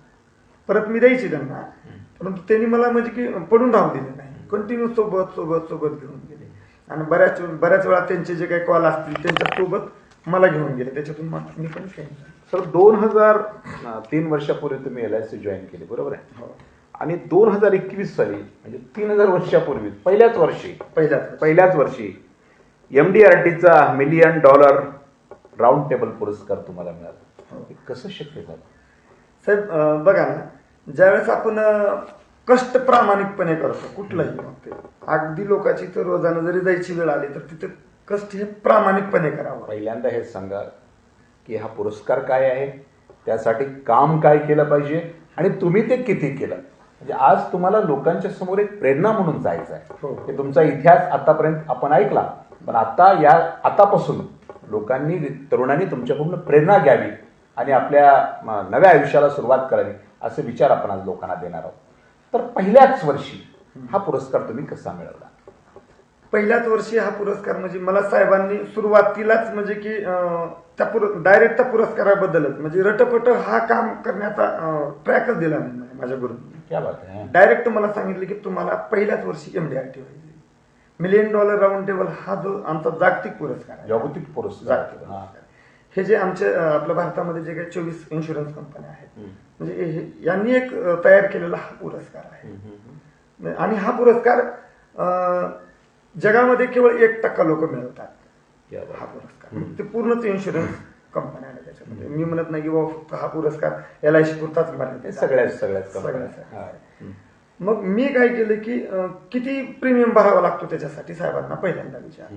परत मी द्यायची त्यांना. परंतु त्यांनी मला म्हणजे की पडून राहू दिले नाही, कंटिन्यू सोबत घेऊन गेले. आणि बऱ्याच वेळा त्यांचे जे काही कॉल असतील त्यांच्या सोबत मला घेऊन गेले. त्याच्यातून मी पण सर 2003 वर्षापूर्वी तुम्ही LIC जॉईन केली, बरोबर आहे? हो. आणि 2021 साली म्हणजे 3000 वर्षापूर्वी पहिल्याच वर्षी MDRTचा $1 मिलियन राऊंड टेबल पुरस्कार तुम्हाला मिळाला. कसं शक्य झालं साहेब? बघा ना, ज्यावेळेस आपण कष्ट प्रामाणिकपणे करतो कुठलंही, मग ते अगदी लोकांची तर रोजानं जरी जायची वेळ आली तर तिथे कष्ट हे प्रामाणिकपणे करावं. पहिल्यांदा हे सांगा की हा पुरस्कार काय आहे, त्यासाठी काम काय केलं पाहिजे आणि तुम्ही ते किती केलं. म्हणजे आज तुम्हाला लोकांच्या समोर एक प्रेरणा म्हणून जायचं आहे की तुमचा इतिहास आतापर्यंत आपण ऐकला, पण आतापासून लोकांनी, तरुणांनी तुमच्याकडून प्रेरणा घ्यावी आणि आपल्या नव्या आयुष्याला सुरुवात करावी असे विचार आपण आज लोकांना देणार आहोत. तर पहिल्याच वर्षी हा पुरस्कार तुम्ही कसा मिळवला? पहिल्याच वर्षी हा पुरस्कार म्हणजे मला साहेबांनी सुरुवातीलाच म्हणजे की डायरेक्ट त्या पुरस्काराबद्दलच म्हणजे रटपट हा काम करण्याचा ट्रॅकच दिला नाही माझ्या गुरुंनी. डायरेक्ट मला सांगितलं की तुम्हाला पहिल्याच वर्षी MDRT व्हायचे. $1 मिलियन राऊंड टेबल हा जो आमचा जागतिक पुरस्कार आहे, जागतिक पुरस्कार. हे जे आमच्या आपल्या भारतामध्ये जे काही 24 इन्शुरन्स कंपन्या आहेत, म्हणजे यांनी एक तयार केलेला हा पुरस्कार आहे. आणि हा पुरस्कार जगामध्ये केवळ 1% लोक मिळवतात या हा बरं. पुरस्कार. ते पूर्णच इन्शुरन्स कंपन्या आहे त्याच्यामध्ये. मी म्हणत नाही की बाबा फक्त हा पुरस्कार LIC पुरताच ते मर्यादित आहे. सगळ्याच सगळ्याच. हा. मग मी काय केलं की किती प्रीमियम भरावा लागतो त्याच्यासाठी साहेबांना पहिल्यांदा विचार.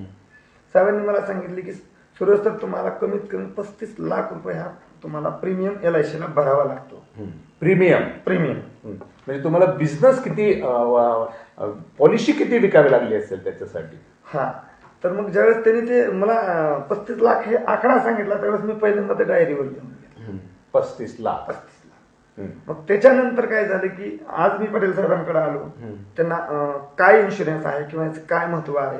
साहेबांनी मला सांगितले की सुरेश तर तुम्हाला कमीत कमी 35 लाख रुपये हा तुम्हाला प्रीमियम LIC ला भरावा लागतो. प्रीमियम प्रीमियम म्हणजे तुम्हाला बिझनेस किती पॉलिसी किती विकावी लागली असेल त्याच्यासाठी. हा. तर मग ज्यावेळेस त्यांनी ते मला 35 लाख हे आकडा सांगितला त्यावेळेस मी पहिल्यांदा ते डायरीवर लिहून घेतलं. 35 लाख. 35 लाख. मग त्याच्यानंतर काय झालं की आज मी पटेल साहेबांकडे आलो. त्यांना काय इन्शुरन्स आहे किंवा याचं काय महत्व आहे,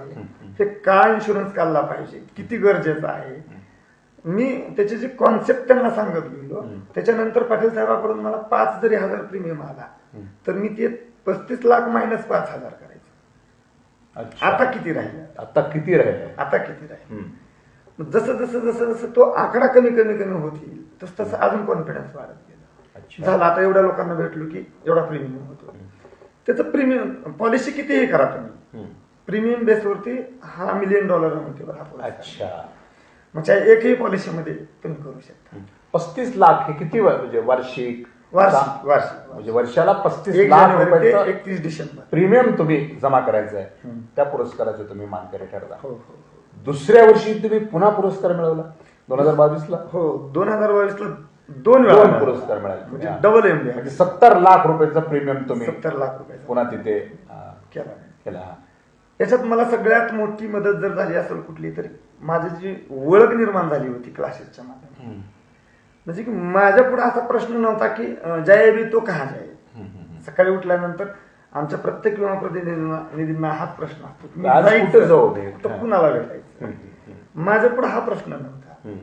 हे काय इन्शुरन्स काढला पाहिजे, किती गरजेचं आहे, मी त्याची जी कॉन्सेप्ट त्यांना सांगत गेलो. त्याच्यानंतर पाटील साहेबांकडून मला 5 जरी हजार प्रीमियम आला तर मी ते 35 लाख मायनस 5,000 करायचं. आता किती राहील, आता किती राहील, आता किती राहील. जसं जसं जसं जसं तो आकडा कमी कमी कमी होत येईल तसं तसं अजून कॉन्फिडन्स वाढत गेला. झालं आता एवढ्या लोकांना भेटलो की एवढा प्रीमियम होतो. त्याचं प्रीमियम पॉलिसी कितीही करा तुम्ही, प्रीमियम बेसवरती हा $1 मिलियन होते. अच्छा. मग चाहे एकही पॉलिसीमध्ये तुम्ही करू शकता. 35 लाख हे किती म्हणजे वार्षिक वार्षिक म्हणजे वर्षाला 35 1 लाख जानेवारी ते रुपयाचं 31 डिसेंबर प्रीमियम तुम्ही जमा करायचं आहे. त्या पुरस्काराचे तुम्ही मानकरी ठरला. हो. दुसऱ्या वर्षी तुम्ही पुन्हा पुरस्कार मिळवला 2022 ला. हो 2022 ला 2 पुरस्कार मिळाले. म्हणजे डबल MD म्हणजे 70 लाख रुपयाचा प्रीमियम तुम्ही 70 लाख रुपये पुन्हा तिथे केला. याच्यात मला सगळ्यात मोठी मदत जर झाली असेल कुठली तरी माझी जी ओळख निर्माण झाली होती क्लासेसच्या माध्यमातून. म्हणजे की माझ्या पुढे असा प्रश्न नव्हता की जाय भी तो कहा जाय. सकाळी उठल्यानंतर आमच्या प्रत्येक विमा प्रतिनिधींना हाच प्रश्न असतो, कुणाला भेटायचं. माझ्या पुढे हा प्रश्न नव्हता.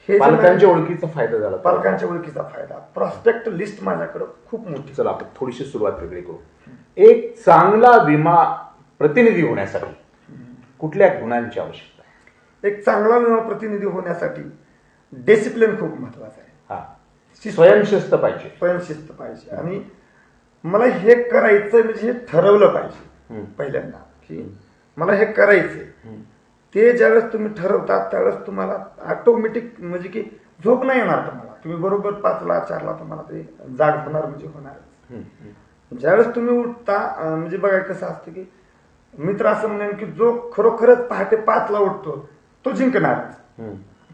हे पालकांच्या ओळखीचा फायदा झाला. पालकांच्या ओळखीचा फायदा. प्रॉस्पेक्ट लिस्ट माझ्याकडे खूप मोठी. चला आपण थोडीशी सुरुवात वेगळी करू. एक चांगला विमा प्रतिनिधी होण्यासाठी कुठल्या गुणांची आवश्यकता आहे? एक चांगला विमा प्रतिनिधी होण्यासाठी डिसिप्लिन खूप महत्वाचा आहे. स्वयंशिस्त पाहिजे. स्वयंशिस्त पाहिजे. आणि मला हे करायचं म्हणजे हे ठरवलं पाहिजे पहिल्यांदा की मला हे करायचंय. ते ज्यावेळेस तुम्ही ठरवतात त्यावेळेस तुम्हाला ऑटोमॅटिक म्हणजे की झोप नाही येणार तुम्हाला. तुम्ही बरोबर 5 ला 4 ला तुम्हाला ते जाग होणार म्हणजे होणार. ज्यावेळेस तुम्ही उठता म्हणजे बघा कसं असतं की मित्र असं म्हणेन की जो खरोखरच पहाटे 5 ला उठतो तो जिंकणारच,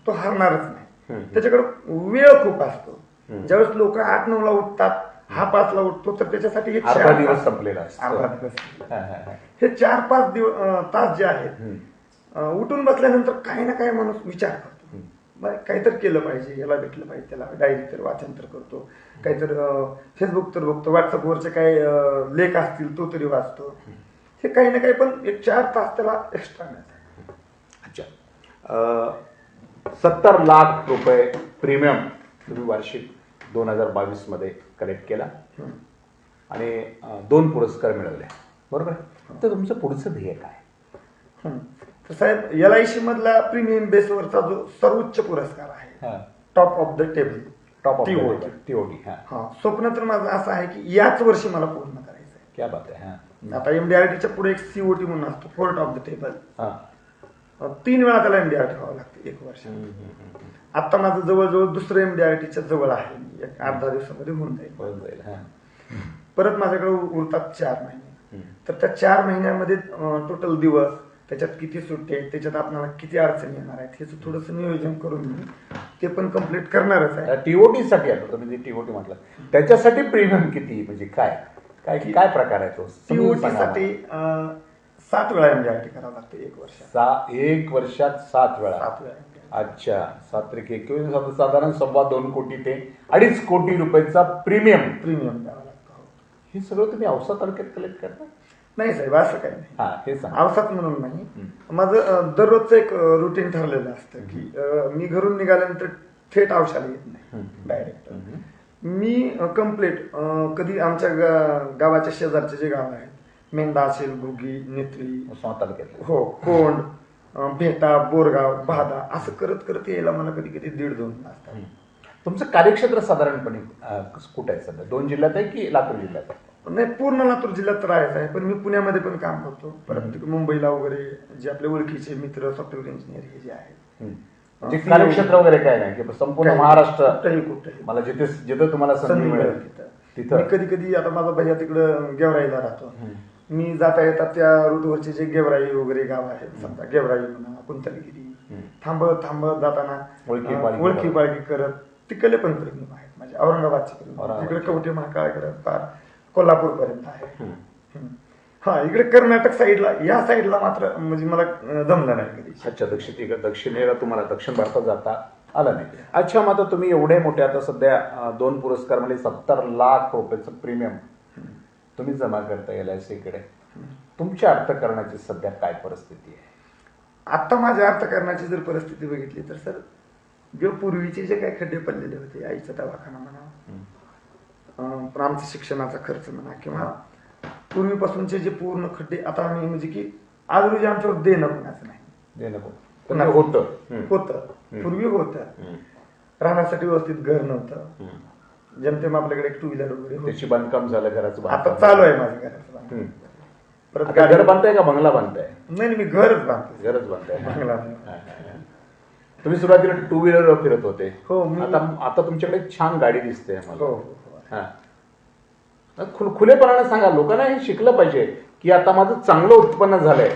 तो हारणारच नाही. त्याच्याकडे वेळ खूप असतो. ज्यावेळेस लोक 8-9 ला उठतात, हा 5 ला उठतो तर त्याच्यासाठी हे 4 दिवस संपलेला असतो. हे 4-5 तास जे आहेत उठून बसल्यानंतर काही ना काही माणूस विचार करतो, काहीतरी केलं पाहिजे, याला भेटलं पाहिजे, त्याला डायरी तर वाचन तर करतो, काहीतरी फेसबुक तर बघतो, व्हॉट्सअपवरचे काही लेख असतील तो तरी वाचतो. हे काही ना काही पण एक 4 तास त्याला एक्स्ट्रा मिळतात. अच्छा. 70 लाख रुपये प्रीमियम तुम्ही वार्षिक 2022 मध्ये कलेक्ट केला आणि 2 पुरस्कार मिळवले, बरोबर. तर तुमचं पुढचं ध्येय काय? तर साहेब LIC मधला प्रीमियम बेसवरचा जो सर्वोच्च पुरस्कार आहे, top of the table, top of TOT. स्वप्न तर माझं असं आहे की याच वर्षी मला पूर्ण करायचं आहे. क्या बात आहे. आता MDRTच्या पुढे एक COT म्हणून असतो, फोर्थ ऑफ द टेबल. 3 वेळा त्याला MDRT व्हावं लागतं 1 वर्ष. आता माझं जवळजवळ दुसरं MDRTच्या जवळ आहे, 8-10 दिवसामध्ये होऊन जाईल. परत माझ्याकडे उरतात 4 महिने. तर त्या 4 महिन्यामध्ये टोटल दिवस, त्याच्यात किती सुट्टे आहेत, त्याच्यात आपल्याला किती अडचणी येणार आहेत, ह्याचं थोडंसं नियोजन करून मी ते पण कम्प्लीट करणारच आहे. TOT साठी आलो तुम्ही, TOT म्हटलं त्याच्यासाठी प्रीमियम किती, म्हणजे काय काय काय प्रकार आहे तो? TOT साठी 7 वेळा MDRT करावं लागतं 1 वर्षात. 1 वर्षात 7 वेळा. 7 वेळा. अच्छा. 7-21 साधारण 2.25 कोटी ते 2.5 कोटी रुपयाचा प्रीमियम द्यावा लागतो. हे सगळं तुम्ही औसा तालुक्यात कलेक्ट करता? नाही साहेब, असं काही नाही. हे सांग. औसात म्हणून नाही. माझं दररोजचं एक रुटीन ठरलेलं असतं की मी घरून निघाल्यानंतर थेट औषधाला येत नाही, डायरेक्ट मी कम्प्लीट कधी आमच्या गावाच्या शेजारचे जे गाव आहेत, मेंढा असेल, भुगी, नेत्री, हो, कोंड, भेटा, बोरगाव, बहादा, असं करत करत यायला मला कधी कधी 1.5-2 तास. तुमचं कार्यक्षेत्र साधारणपणे कुठे आहे सध्या? 2 जिल्ह्यात आहे की लातूर जिल्ह्यात आहे? नाही, पूर्ण लातूर जिल्ह्यात राहायचं आहे, पण मी पुण्यामध्ये पण काम करतो. परत मुंबईला वगैरे जे आपले ओळखीचे मित्र सॉफ्टवेअर इंजिनियर हे जे आहेत, म्हणजे कार्यक्षेत्र वगैरे काय नाही की संपूर्ण महाराष्ट्र कुठेही मला जिथे जिथे तुम्हाला संधी मिळेल तिथं. मी कधी कधी आता माझा भैया तिकडं गेवराईला राहतो. मी जाता येतात त्या रूटवरचे जे गेवराई वगैरे गाव आहेत, समजा गेवराई म्हणा, कुंतलगिरी, थांबत जाताना ओळखी पाळखी करत तिकडले पण प्रेमी आहेत माझे, औरंगाबादचे तिकडे कवठे महाकाळकडे पार कोल्हापूर पर्यंत आहे. हा, इकडे कर्नाटक साईडला, या साईडला मात्र म्हणजे मला जमलं नाही कधी. अच्छा, दक्षिणेला तुम्हाला दक्षिण भारतात जाता आलं नाही. अच्छा, मग आता तुम्ही एवढे मोठे, आता सध्या 2 पुरस्कार म्हणजे 70 लाख रुपयाचं प्रीमियम तुम्ही जमा करता LIC कडे. तुमच्या अर्थकारणाची सध्या काय परिस्थिती आहे? आता माझ्या अर्थकारणाची जर परिस्थिती बघितली तर सर, जे पूर्वीचे जे काही खड्डे पडलेले होते, आईचा दवाखाना म्हणा, पण आमचा शिक्षणाचा खर्च म्हणा, किंवा पूर्वीपासूनचे जे पूर्ण खड्डे, आता आम्ही म्हणजे की आज रोजी आमच्यावर देणं कोणाचं नाही. देणं होतं पूर्वी होतं. राहण्यासाठी व्यवस्थित घर नव्हतं, जेमतेम आपल्याकडे एक 2 व्हीलर वगैरे होती. त्याची बांधकाम झालं, घराचं आता चालू आहे माझं घराचं बांधकाम. परत घर बांधताय का बंगला बांधताय? नाही, मी घरच बांधतो. घरच बांधताय. बंगला. तुम्ही सुरुवातीला 2 व्हीलर फिरत होते. हो. आता तुमच्याकडे छान गाडी दिसते मला. हो. खुलेपणाने सांगा, लोकांना हे शिकलं पाहिजे की आता माझं चांगलं उत्पन्न झालंय,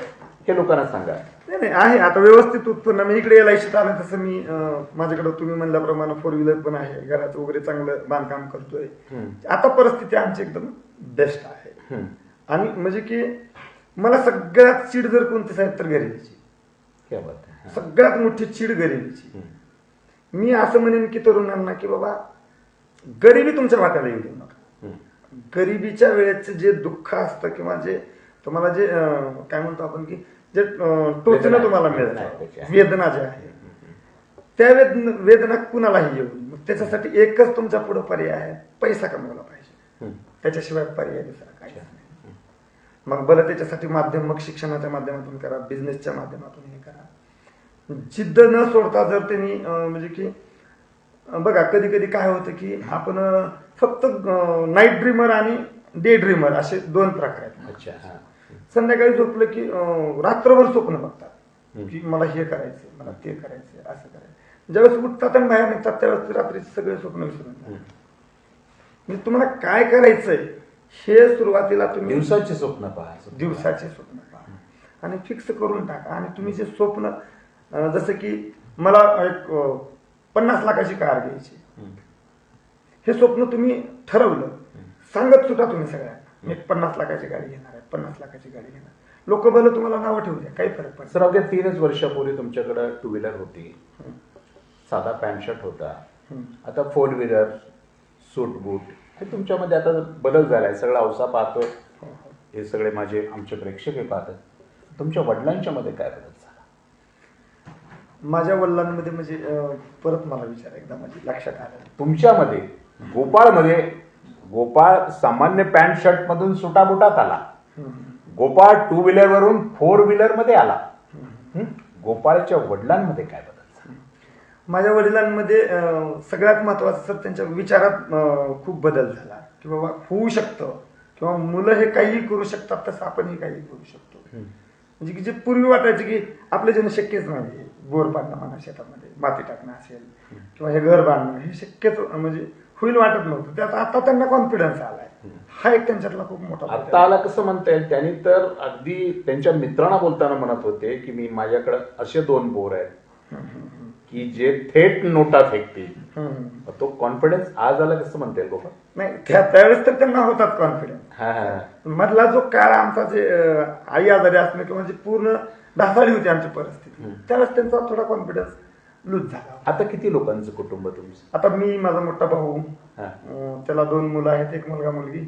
हे लोकांना सांगा. नाही, आहे आता व्यवस्थित उत्पन्न. मी इकडे LICत आलं तसं मी माझ्याकडे तुम्ही म्हणल्याप्रमाणे 4 व्हीलर पण आहे, घराचं वगैरे चांगलं बांधकाम करतोय. आता परिस्थिती आमची एकदम बेस्ट आहे. आणि म्हणजे की मला सगळ्यात चीड जर कोणती साहेब तर गरिबीची. सगळ्यात मोठी चीड गरिबीची. मी असं म्हणेन की तरुणांना की बाबा, गरिबी तुमच्या वाट्याला येऊ देऊ नका. गरिबीच्या वेळेचं जे दुःख असतं किंवा जे तुम्हाला जे काय म्हणतो आपण की जे टोचणं तुम्हाला मिळतं, वेदना जे आहे, त्या वेदना कुणालाही येऊ. मग त्याच्यासाठी एकच तुमच्या पुढे पर्याय आहे, पैसा कमवला पाहिजे. त्याच्याशिवाय पर्याय दुसरा काहीच नाही. मग बरं, त्याच्यासाठी माध्यम, मग शिक्षणाच्या माध्यमातून करा, बिझनेसच्या माध्यमातून हे करा. जिद्द न सोडता जर त्यांनी म्हणजे की बघा, कधी कधी काय होतं की आपण फक्त नाईट ड्रीमर आणि डे ड्रीमर असे 2 प्रकार आहेत. संध्याकाळी झोपलं की रात्रभर स्वप्न बघतात की मला हे करायचं, मला ते करायचं, असं करायचं. ज्यावेळेस उठतात आणि बाहेर निघतात त्यावेळेस रात्रीचे सगळे स्वप्न विसरून जातात. म्हणजे तुम्हाला काय करायचंय हे सुरुवातीला तुम्ही दिवसाचे स्वप्न पहा आणि फिक्स करून टाका. आणि तुम्ही जे स्वप्न, जसं की मला एक 50 लाखाची कार घ्यायची, हे स्वप्न तुम्ही ठरवलं, सांगत सुद्धा तुम्ही सगळ्यांना, मी 50 लाखाची गाडी घेणार आहे, 50 लाखाची गाडी घेणार. लोक भलं तुम्हाला नावं ठेवू द्या, काही फरक पडत. सर, अवघ्या 3च वर्षापूर्वी तुमच्याकडे 2 व्हीलर होती, साधा पॅन्ट शर्ट होता. आता 4 व्हीलर, सूट बूट, हे तुमच्यामध्ये आता बदल झालाय. सगळा औसा पाहतो, हे सगळे माझे आमचे प्रेक्षक हे पाहतात. तुमच्या वडिलांच्या मध्ये काय बदल झाला? माझ्या वडिलांमध्ये म्हणजे परत मला विचार एकदा म्हणजे लक्षात आलं. तुमच्यामध्ये गोपाळ सामान्य पॅन्ट शर्ट मधून सुटाबुटात आला, गोपाळ 2 व्हीलर वरून 4 व्हीलर मध्ये आला. गोपाळच्या वडिलांमध्ये काय बदल झाला? माझ्या वडिलांमध्ये सगळ्यात महत्वाचं सर, त्यांच्या विचारात खूप बदल झाला की बाबा होऊ शकतं, किंवा मुलं हे काहीही करू शकतात, तसं आपणही काही करू शकतो. म्हणजे की जे पूर्वी वाटायचं की आपल्या ज्यानं शक्यच नाही, बोर पाडणं म्हणा, शेतामध्ये माती टाकणं असेल किंवा हे घर बांधणं, हे शक्यच म्हणजे होईल वाटत नव्हतं. त्यात आता त्यांना कॉन्फिडन्स आलाय. हा एक त्यांच्यातला खूप मोठा आता आला. कसं म्हणता येईल, त्यांनी तर अगदी त्यांच्या मित्रांना बोलताना म्हणत होते की मी माझ्याकडे असे 2 बोर आहेत की जे थेट नोटा फेकतील. तो कॉन्फिडन्स आज आला, कसं म्हणता येईल गोपाळ? नाही, त्यावेळेस तर त्यांना होतात कॉन्फिडन्स. मधला जो काळ आमचा, जे आई आजारी असणं किंवा जे पूर्ण ढासाळी होती आमची परिस्थिती, त्यावेळेस त्यांचा थोडा कॉन्फिडन्स लूज झाला. आता किती लोकांचं कुटुंब तुमचं? आता मी, माझा मोठा भाऊ, त्याला 2 मुलं आहेत, 1 मुलगा मुलगी,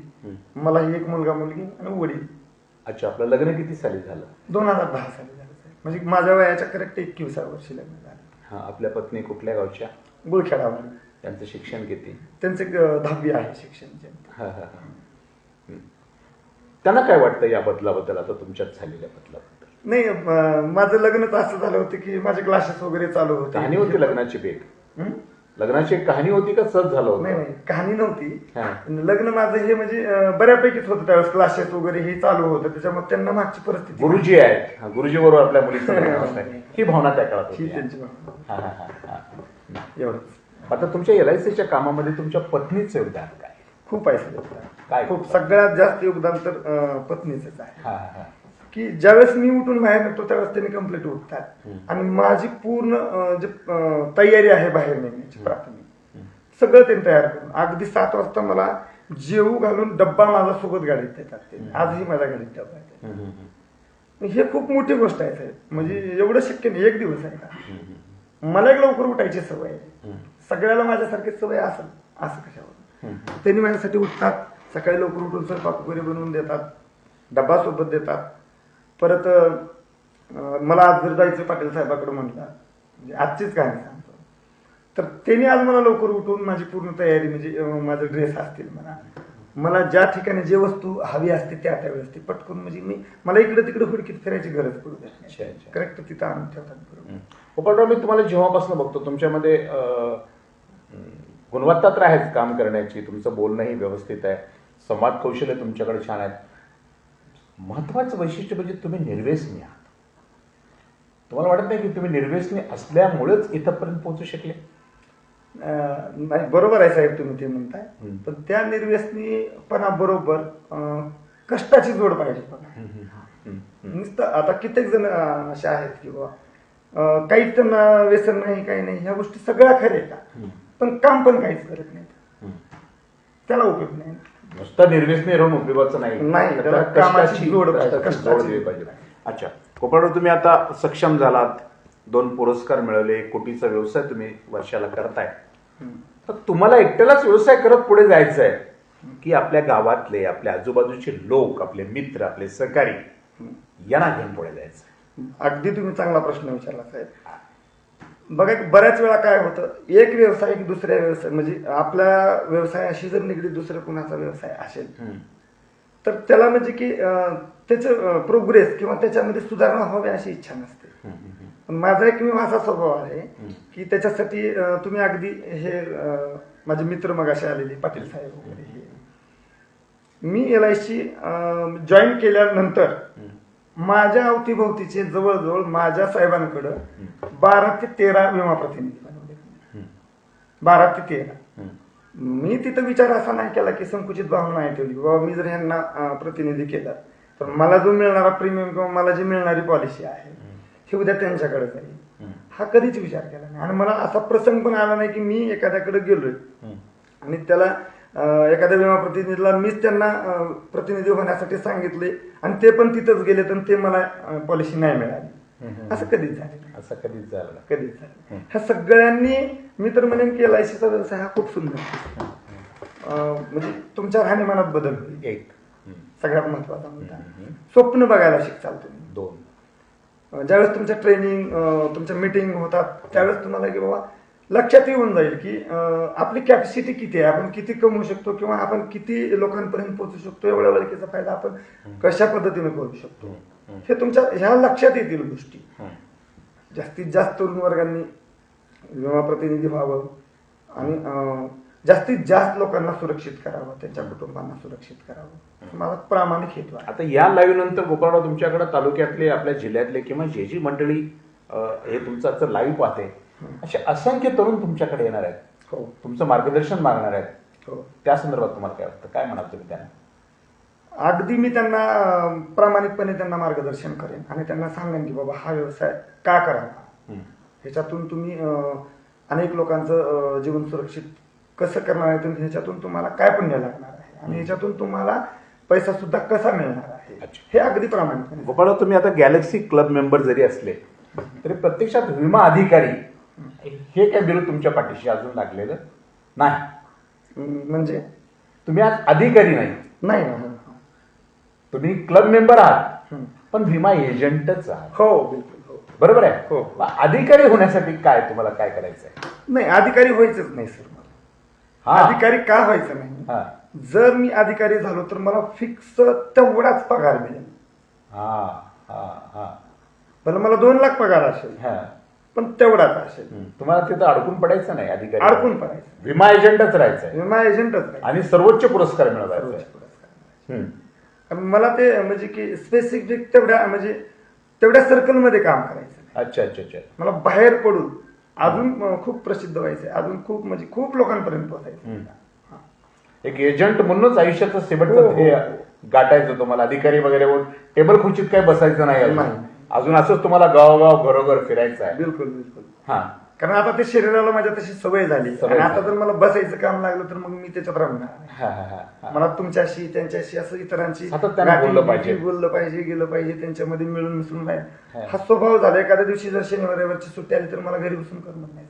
मलाही 1 मुलगा मुलगी आणि वडील. अच्छा, आपलं लग्न किती साली झालं? 2010 साली झालं. म्हणजे माझ्या वयाच्या करेक्ट 21व्या वर्षी लग्न झालं. आपल्या पत्नी कुठल्या गावच्या? गुळखेडावर. त्यांचं शिक्षण किती? त्यांचे 10वी आहे शिक्षण. त्यांना काय वाटतं या बदलाबद्दल, आता तुमच्यात झालेल्या बदलाबद्दल? नाही, माझं लग्नच असं झालं होतं की माझे क्लासेस वगैरे चालू होते. कहाणी होती लग्नाची भेट? लग्नाची एक कहाणी होती का सहज झालं नाही होतं? नाही कहाणी नव्हती. हा. लग्न माझं हे म्हणजे बऱ्यापैकीच होतं त्यावेळेस, क्लासेस वगैरे हे चालू होतं, त्याच्यामुळे त्यांना मागची परिस्थिती गुरुजी आहेत, गुरुजी बरोबर आपल्या मुलीचं लग्न होत आहे. ही भावना त्या काळात ही होती. त्यांची भावना. हा, हा, हा, हा. एवढंच. आता तुमच्या LICच्या कामामध्ये तुमच्या पत्नीचं योगदान काय? खूप आहे सर. काय? खूप सगळ्यात जास्त योगदान तर पत्नीचंच आहे. हा, हा. की ज्यावेळेस मी उठून बाहेर निघतो त्यावेळेस त्यांनी कंप्लीट उठतात. हम्म. आणि माझी पूर्ण जे तयारी आहे बाहेर निघण्याची प्राथमिक सगळं त्यांनी तयार करून अगदी 7 वाजता मला जेवू घालून डब्बा माझा सोबत गाडीत देतात ते. आजही माझ्या गाडीत डब्बा आहे. हम्म, हम्म, हे खूप मोठी गोष्ट आहे साहेब. म्हणजे एवढं शक्य नाही एक दिवस आहे का. हम्म, मला एक लवकर उठायची सवय आहे. हम्म, सगळ्याला माझ्यासारखी सवय असेल असं कशावर. हम्म. त्यांनी माझ्यासाठी उठतात, सकाळी लवकर उठून स्वयंपाक वगैरे बनवून देतात, डबा सोबत देतात. परत मला आज जर जायचं पाटील साहेबाकडे म्हटलं, म्हणजे आजचीच कहाणी सांगतो, तर त्यांनी आज मला लवकर उठून माझी पूर्ण तयारी म्हणजे माझे ड्रेस असतील मला ज्या ठिकाणी जे वस्तू हवी असते त्यावेळेस ती पटकून म्हणजे मला इकडे तिकडे हुडकीत फिरायची गरज पडू देत अच्छा, नाही. अच्छा. करेक्ट तिथं आणून ठेवतात बरोबर. गोपाळराव, मी तुम्हाला जेव्हापासून बघतो तुमच्यामध्ये गुणवत्ता तर आहेच काम करण्याची, तुमचं बोलणंही व्यवस्थित आहे, संवाद कौशल्य तुमच्याकडे छान आहेत. महत्वाचं वैशिष्ट्य म्हणजे तुम्ही निर्व्यसनी आहात. तुम्हाला वाटत नाही की तुम्ही निर्व्यसनी असल्यामुळेच इथपर्यंत पोहोचू शकले? नाही, बरोबर आहे साहेब तुम्ही ते म्हणताय. हम्म. पण त्या निर्व्यसनीपणा बरोबर कष्टाची जोड पाहिजे बघा. नुसतं आता कित्येक जण असे आहेत की बाबा काहीच त्यांना व्यसन नाही, काही नाही, ह्या गोष्टी सगळ्या खऱ्या आहेत, पण काम पण काहीच करत नाही, त्याला उपयोग नाही. नुसतं निर्व्यसनी राहून उपयोगाचं नाही, नाही, त्याला त्याला कामाची कष्टाची जोड पाहिजे, कष्टाची जोड दिली कष्टाची. पाहिजे. अच्छा गोपाळराव, तुम्ही आता सक्षम झालात, 2 पुरस्कार मिळवले, 1 कोटीचा व्यवसाय तुम्ही वर्षाला करताय. तर तुम्हाला एकट्यालाच व्यवसाय करत पुढे जायचं आहे की आपल्या गावातले, आपल्या आजूबाजूचे लोक, आपले मित्र, आपले सहकारी यांना घेऊन पुढे जायचं? अगदी तुम्ही चांगला प्रश्न विचारला साहेब. बघा बऱ्याच वेळा काय होतं, एक व्यवसाय दुसऱ्या व्यवसाय म्हणजे आपल्या व्यवसायाशी जर निगडीत दुसऱ्या कुणाचा व्यवसाय असेल तर त्याला म्हणजे की त्याचं प्रोग्रेस किंवा त्याच्यामध्ये सुधारणा व्हावी अशी इच्छा नसते. पण माझा एक असा स्वभाव आहे की त्याच्यासाठी तुम्ही अगदी हे माझे मित्र मग असे आलेले पाटील साहेब वगैरे हे, मी LIC जॉईन केल्यानंतर माझ्या अवतीभोवतीचे जवळजवळ माझ्या साहेबांकडं 12 ते 13 विमा प्रतिनिधी बनवले. 12 ते 13. मी तिथं विचार असा नाही केला की संकुचित भावना नाही ठेवली बाबा मी जर ह्यांना प्रतिनिधी केलं तर मला जो मिळणारा प्रीमियम किंवा मला जी मिळणारी पॉलिसी आहे हे उद्या त्यांच्याकडे जाईल, हा कधीच विचार केला नाही. आणि मला असा प्रसंग पण आला नाही की मी एखाद्याकडे गेलोय आणि त्याला एखाद्या विमा प्रतिनिधीला मीच त्यांना प्रतिनिधी होण्यासाठी सांगितले आणि ते पण तिथंच गेले तर ते मला पॉलिसी नाही मिळाली, असं कधीच झालं नाही. असं कधीच झालं नाही. कधीच झालं. ह्या सगळ्यांनी मी तर म्हणेन की LICचा व्यवसाय हा खूप सुंदर म्हणजे तुमच्या राहणीमानात बदल होईल. एक सगळ्यात महत्वाचा मुद्दा स्वप्न बघायला शिकचाल तुम्ही. 2 ज्यावेळेस तुमच्या ट्रेनिंग तुमच्या मीटिंग होतात त्यावेळेस तुम्हाला की बाबा लक्षात येऊन जाईल की आपली कॅपॅसिटी किती आहे, आपण किती कमवू शकतो किंवा आपण किती लोकांपर्यंत पोहोचू शकतो, एवढ्या वेळेचा फायदा आपण कशा पद्धतीने करू शकतो, हे तुमच्या ह्या लक्षात येतील गोष्टी. जास्तीत जास्त तरुण वर्गांनी विमा प्रतिनिधी व्हावं आणि जास्तीत जास्त लोकांना सुरक्षित करावं, त्यांच्या कुटुंबांना सुरक्षित करावं, मला प्रामाणिक हेतू आहे. आता या लाईव्ह नंतर गोपाळराव तुमच्याकडे तालुक्यातले, आपल्या जिल्ह्यातले किंवा जी मंडळी हे तुमचं लाईव्ह पाहते असे असंख्य तरुण तुमच्याकडे येणार आहेत, हो तुमचं मार्गदर्शन मागणार आहेत. हो, त्या संदर्भात तुम्हाला काय वाटतं, काय म्हणाल तुम्ही त्यांना? अगदी मी त्यांना प्रामाणिकपणे त्यांना मार्गदर्शन करेन आणि त्यांना सांगेन की बाबा हा व्यवसाय का करावा, ह्याच्यातून तुम्ही अनेक लोकांचं जीवन सुरक्षित कसं करणार आहे, तुम्ही ह्याच्यातून तुम्हाला काय पुण्य लागणार आहे आणि ह्याच्यातून तुम्हाला पैसा सुद्धा कसा मिळणार आहे, हे अगदी प्रामाणिकपणे. गोपाळराव, तुम्ही आता गॅलेक्सी क्लब मेंबर जरी असले तरी प्रत्यक्षात विमा अधिकारी हे काय बिल तुमच्या पाठीशी अजून लागलेलं नाही. म्हणजे तुम्ही आज अधिकारी नाही, नाही तुम्ही क्लब मेंबर आहात पण विमा एजंटच आहात. हो बिलकुल, हो बरोबर आहे. हो. अधिकारी होण्यासाठी काय तुम्हाला काय करायचं आहे? नाही, अधिकारी व्हायचंच नाही सर मला. अधिकारी का व्हायचं नाही, जर मी अधिकारी झालो तर मला फिक्स तेवढाच पगार मिळेल. हा हा हा भले मला 2 लाख पगार असेल पण तेवढाच असेल. तुम्हाला तिथं अडकून पडायचं नाही, अधिकारी अडकून पडायचं, विमा एजंटच राहायचंय विमा एजंटच नाही. आणि सर्वोच्च पुरस्कार मिळवायचा सर्वोच्च पुरस्कार. आहे. कारण मला ते म्हणजे की स्पेसिफिक तेवढ्या म्हणजे तेवढ्या सर्कलमध्ये काम करायचं नाही. अच्छा अच्छा अच्छा. मला बाहेर पडून अजून खूप प्रसिद्ध व्हायचंय, अजून खूप म्हणजे खूप लोकांपर्यंत पोहोचायचं. एक एजंट म्हणूनच आयुष्याचं हो, शेवटचं हो, ध्येय हो. गाठायचं तुम्हाला. अधिकारी वगैरे होऊन टेबल खुर्चीत काय बसायचं नाही अजून. नाही. अजून असंच तुम्हाला गावोगाव घरोघर फिरायचं आहे. बिलकुल बिलकुल. हा. कारण आता ते शरीराला माझ्या तशी सवय झाली सवय आणि आता झाली. जर मला बसायचं काम लागलं तर मग मी त्याच्यात रमणार नाही. हा, हा, हा, हा. मला तुमच्याशी त्यांच्याशी असं इतरांशी सातत्यानं बोललं पाहिजे. बोललं पाहिजे, गेलं पाहिजे, त्यांच्यामध्ये मिळून मिसळून हा. राहील. हा स्वभाव झाला. एखाद्या दिवशी जर शनिवार रविवारची सुट्टी आली तर मला घरी बसून करमत नाही.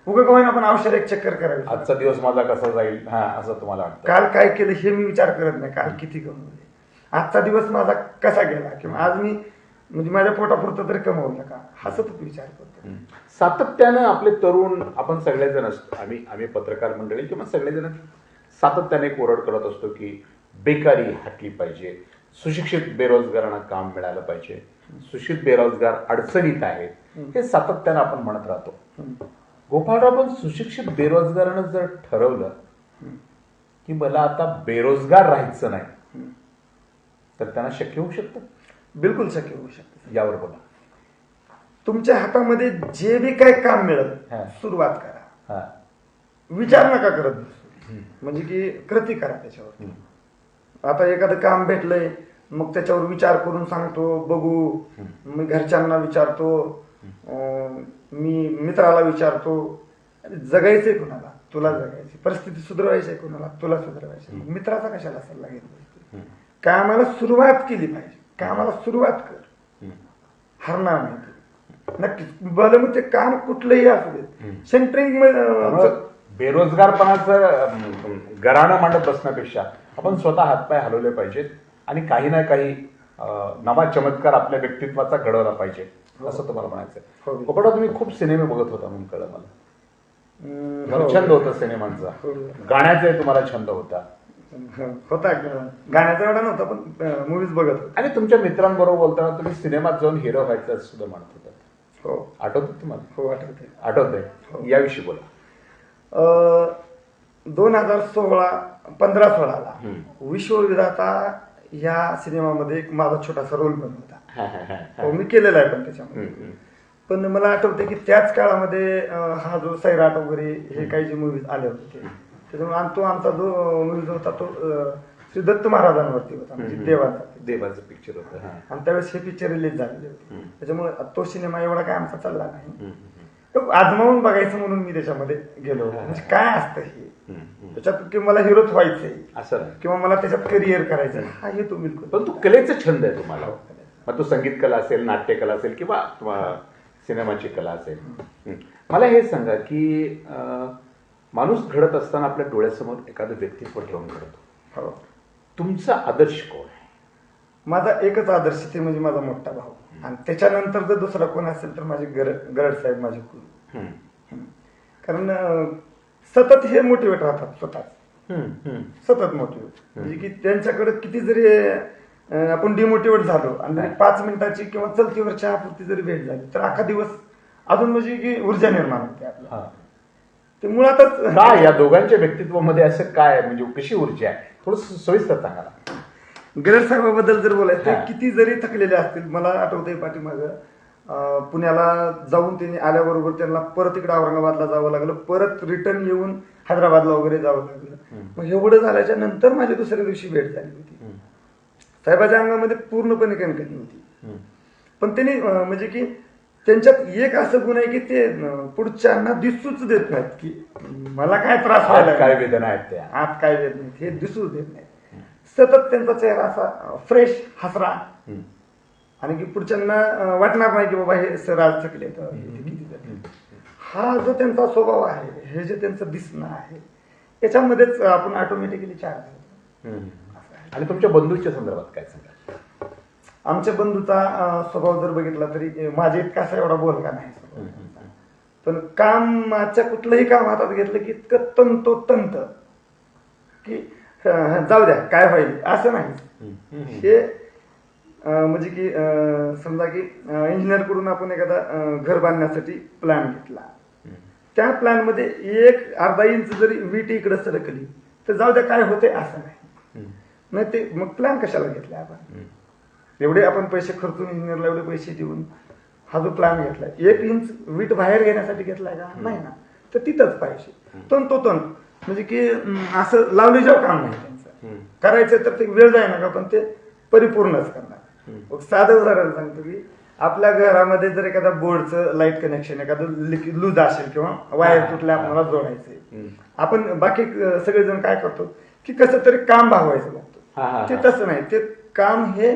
उगा का आपण औषध एक चक्कर करावी. आजचा दिवस माझा कसा जाईल, हा, असं तुम्हाला वाटतं. काल काय केलं हे मी विचार करत नाही. काल किती कमवले, आजचा दिवस माझा कसा गेला, किंवा आज मी म्हणजे माझ्या पोटापुरतं तरी कमवलं का, हा सतत विचार करतो. सातत्यानं आपले तरुण, आपण सगळेजण असतो, आम्ही पत्रकार मंडळी किंवा सगळेजण सातत्याने एक ओरड करत असतो की बेकारी हटली पाहिजे, सुशिक्षित बेरोजगारांना काम मिळालं पाहिजे, सुशिक्षित बेरोजगार अडचणीत आहेत, हे सातत्यानं आपण म्हणत राहतो. गोपाळराव, पण सुशिक्षित बेरोजगारानं जर ठरवलं की मला आता बेरोजगार राहायचं नाही, तर त्यांना शक्य होऊ शकतं? बिलकुल शक्य होऊ शकतं. यावर बोला. तुमच्या हातामध्ये जे बी काही काम मिळेल हा. सुरुवात करा. हा. विचार नका करत बसू. म्हणजे की कृती करा त्याच्यावर. आता एखादं काम भेटलंय, मग त्याच्यावर विचार करून सांगतो, बघू, मी घरच्यांना विचारतो, मी मित्राला विचारतो. जगायचंय कुणाला? तुला जगायची. परिस्थिती सुधारायची कुणाला? तुला सुधारायची. मित्राचा कशाला सल्ला घेतला? कामाला सुरुवात केली पाहिजे. कामाला सुरुवात कर, हरणार नाही तू. नक्कीच भले मग ते काम कुठलंही असू दे. सेंटरिंग बेरोजगारपणाचं गराणं मांडत बसण्यापेक्षा आपण स्वतः हातपाय हलवले पाहिजेत आणि काही ना काही नवा चमत्कार आपल्या व्यक्तित्वाचा घडवला पाहिजे, असं तुम्हाला म्हणायचं. गोपाळराव, तुम्ही खूप सिनेमे बघत होता म्हणून कळलं मला. छंद होता सिनेमांचा, गाण्याचाही तुम्हाला छंद होता. गाण्याचा एवढा नव्हता, पण मूवीज बघत होतो. आणि तुमच्या मित्रांबरोबर बोलताना तुम्ही सिनेमात जाऊन हिरो व्हायचं सुद्धा म्हणत होता. हो, आठवतं तुम्हाला? हो, आठवतंय. आठवतंय. याविषयी बोला. 2015-16ला विश्वविधाता या सिनेमामध्ये एक माझा छोटासा रोल पण होता. हो, मी केलेला आहे पण त्याच्यामध्ये. पण मला आठवते की त्याच काळामध्ये हा जो सैराट वगैरे हे काही जे मूवीज आले होते, त्याच्यामुळे तो आमचा जो मूवीज होता तो श्री दत्त महाराजांवरती होता, म्हणजे देवाचं पिक्चर होतं. आणि त्यावेळेस हे पिक्चर रिलीज झालेले होते. त्याच्यामुळे तो सिनेमा एवढा काय आमचा चालला नाही. तो आजमावून बघायचं म्हणून मी त्याच्यामध्ये गेलो. म्हणजे काय असतं हे, त्याच्यात की मला हिरोच व्हायचंय असं किंवा मला त्याच्यात करिअर करायचं, हा हेतू बिलकुल. पण तू कलेचा छंद आहे तुम्हाला. मग तो संगीत कला असेल, नाट्यकला असेल किंवा सिनेमाची कला असेल. मला हे सांगा की माणूस घडत असताना आपल्या डोळ्यासमोर एखादं व्यक्तित्व ठेवून घडतो. तुमचा आदर्श कोण आहे? माझा एकच आदर्श, ते म्हणजे माझा मोठा भाऊ. आणि त्याच्यानंतर जर दुसरा कोण असेल तर माझे गरड साहेब, माझे गुरु. कारण सतत हे मोटिवेट राहतात स्वतःच, सतत मोटिवेट. म्हणजे की त्यांच्याकडे किती जरी आपण डिमोटिवेट झालो आणि 5 मिनिटाची किंवा चलतीवर चहापुरती जरी भेट झाली तर अख्खा दिवस अजून म्हणजे की ऊर्जा निर्माण होते आपल्याला. ते मुळातच काय या दोघांच्या व्यक्तित्वामध्ये असं काय, म्हणजे कशी ऊर्जा आहे, थोडं सविस्तर सांगा ना. गरड साहेबाबद्दल जर बोलायचं तर किती जरी थकलेले असतील, मला आठवतंय पाठीमागं पुण्याला जाऊन त्यांनी आल्याबरोबर त्यांना परत इकडे औरंगाबादला जावं लागलं, परत रिटर्न येऊन हैदराबादला वगैरे जावं लागलं. मग एवढं झाल्याच्या नंतर माझी दुसऱ्या दिवशी भेट झाली होती. साहेबाच्या अंगामध्ये पूर्णपणे कणकणी होती. पण त्यांनी म्हणजे की त्यांच्यात एक असं गुण आहे की ते पुढच्यांना दिसूच देत नाहीत की मला काय त्रास व्हायला, काय वेदना आहेत त्या, आत काय देत नाहीत, हे दिसूच देत नाहीत. सतत त्यांचा चेहरा असा फ्रेश, हसरा, आणि की पुढच्यांना वाटणार नाही की बाबा हे सर आज थकले. हा जो त्यांचा स्वभाव आहे, हे जे त्यांचं दिसणं आहे, याच्यामध्येच आपण ऑटोमॅटिकली चार्ज होतो. आणि तुमच्या बंधूच्या संदर्भात काय सांगा? आमच्या बंधूचा स्वभाव जर बघितला तरी माझे इतका असा एवढा बोलका नाही, पण कामाच्या कुठलंही काम हातात घेतलं की इतकं तंतोतंत की जाऊ द्या काय होईल असं नाही. हे म्हणजे की समजा की इंजिनियर कडून आपण एखादा घर बांधण्यासाठी प्लॅन घेतला. त्या प्लॅन मध्ये 1-अर्धा इंच जरी वीट इकडे सरकली तर जाऊ द्या काय होते असं नाही ते मग प्लॅन कशाला घेतलाय आपण. एवढे आपण पैसे खर्चून इंजिनियरला एवढे पैसे देऊन हा जो प्लॅन घेतलाय 1 इंच वीट बाहेर घेण्यासाठी घेतलाय का नाही ना. तर तिथंच पाहिजे तंतोतंत म्हणजे की असं लावलीच्यावर काम नाही त्यांचं करायचं तर ते वेळ जाय ना पण ते परिपूर्णच करणार. साधं उदाहरण सांगतो की आपल्या घरामध्ये जर एखादा बोर्डचं लाईट कनेक्शन एखादं लूज असेल किंवा वायर तुटल्या आपल्याला जोडायचे आपण बाकी सगळेजण काय करतो की कसं तरी काम भागवायचं बघतो. ते तसं नाही ते काम हे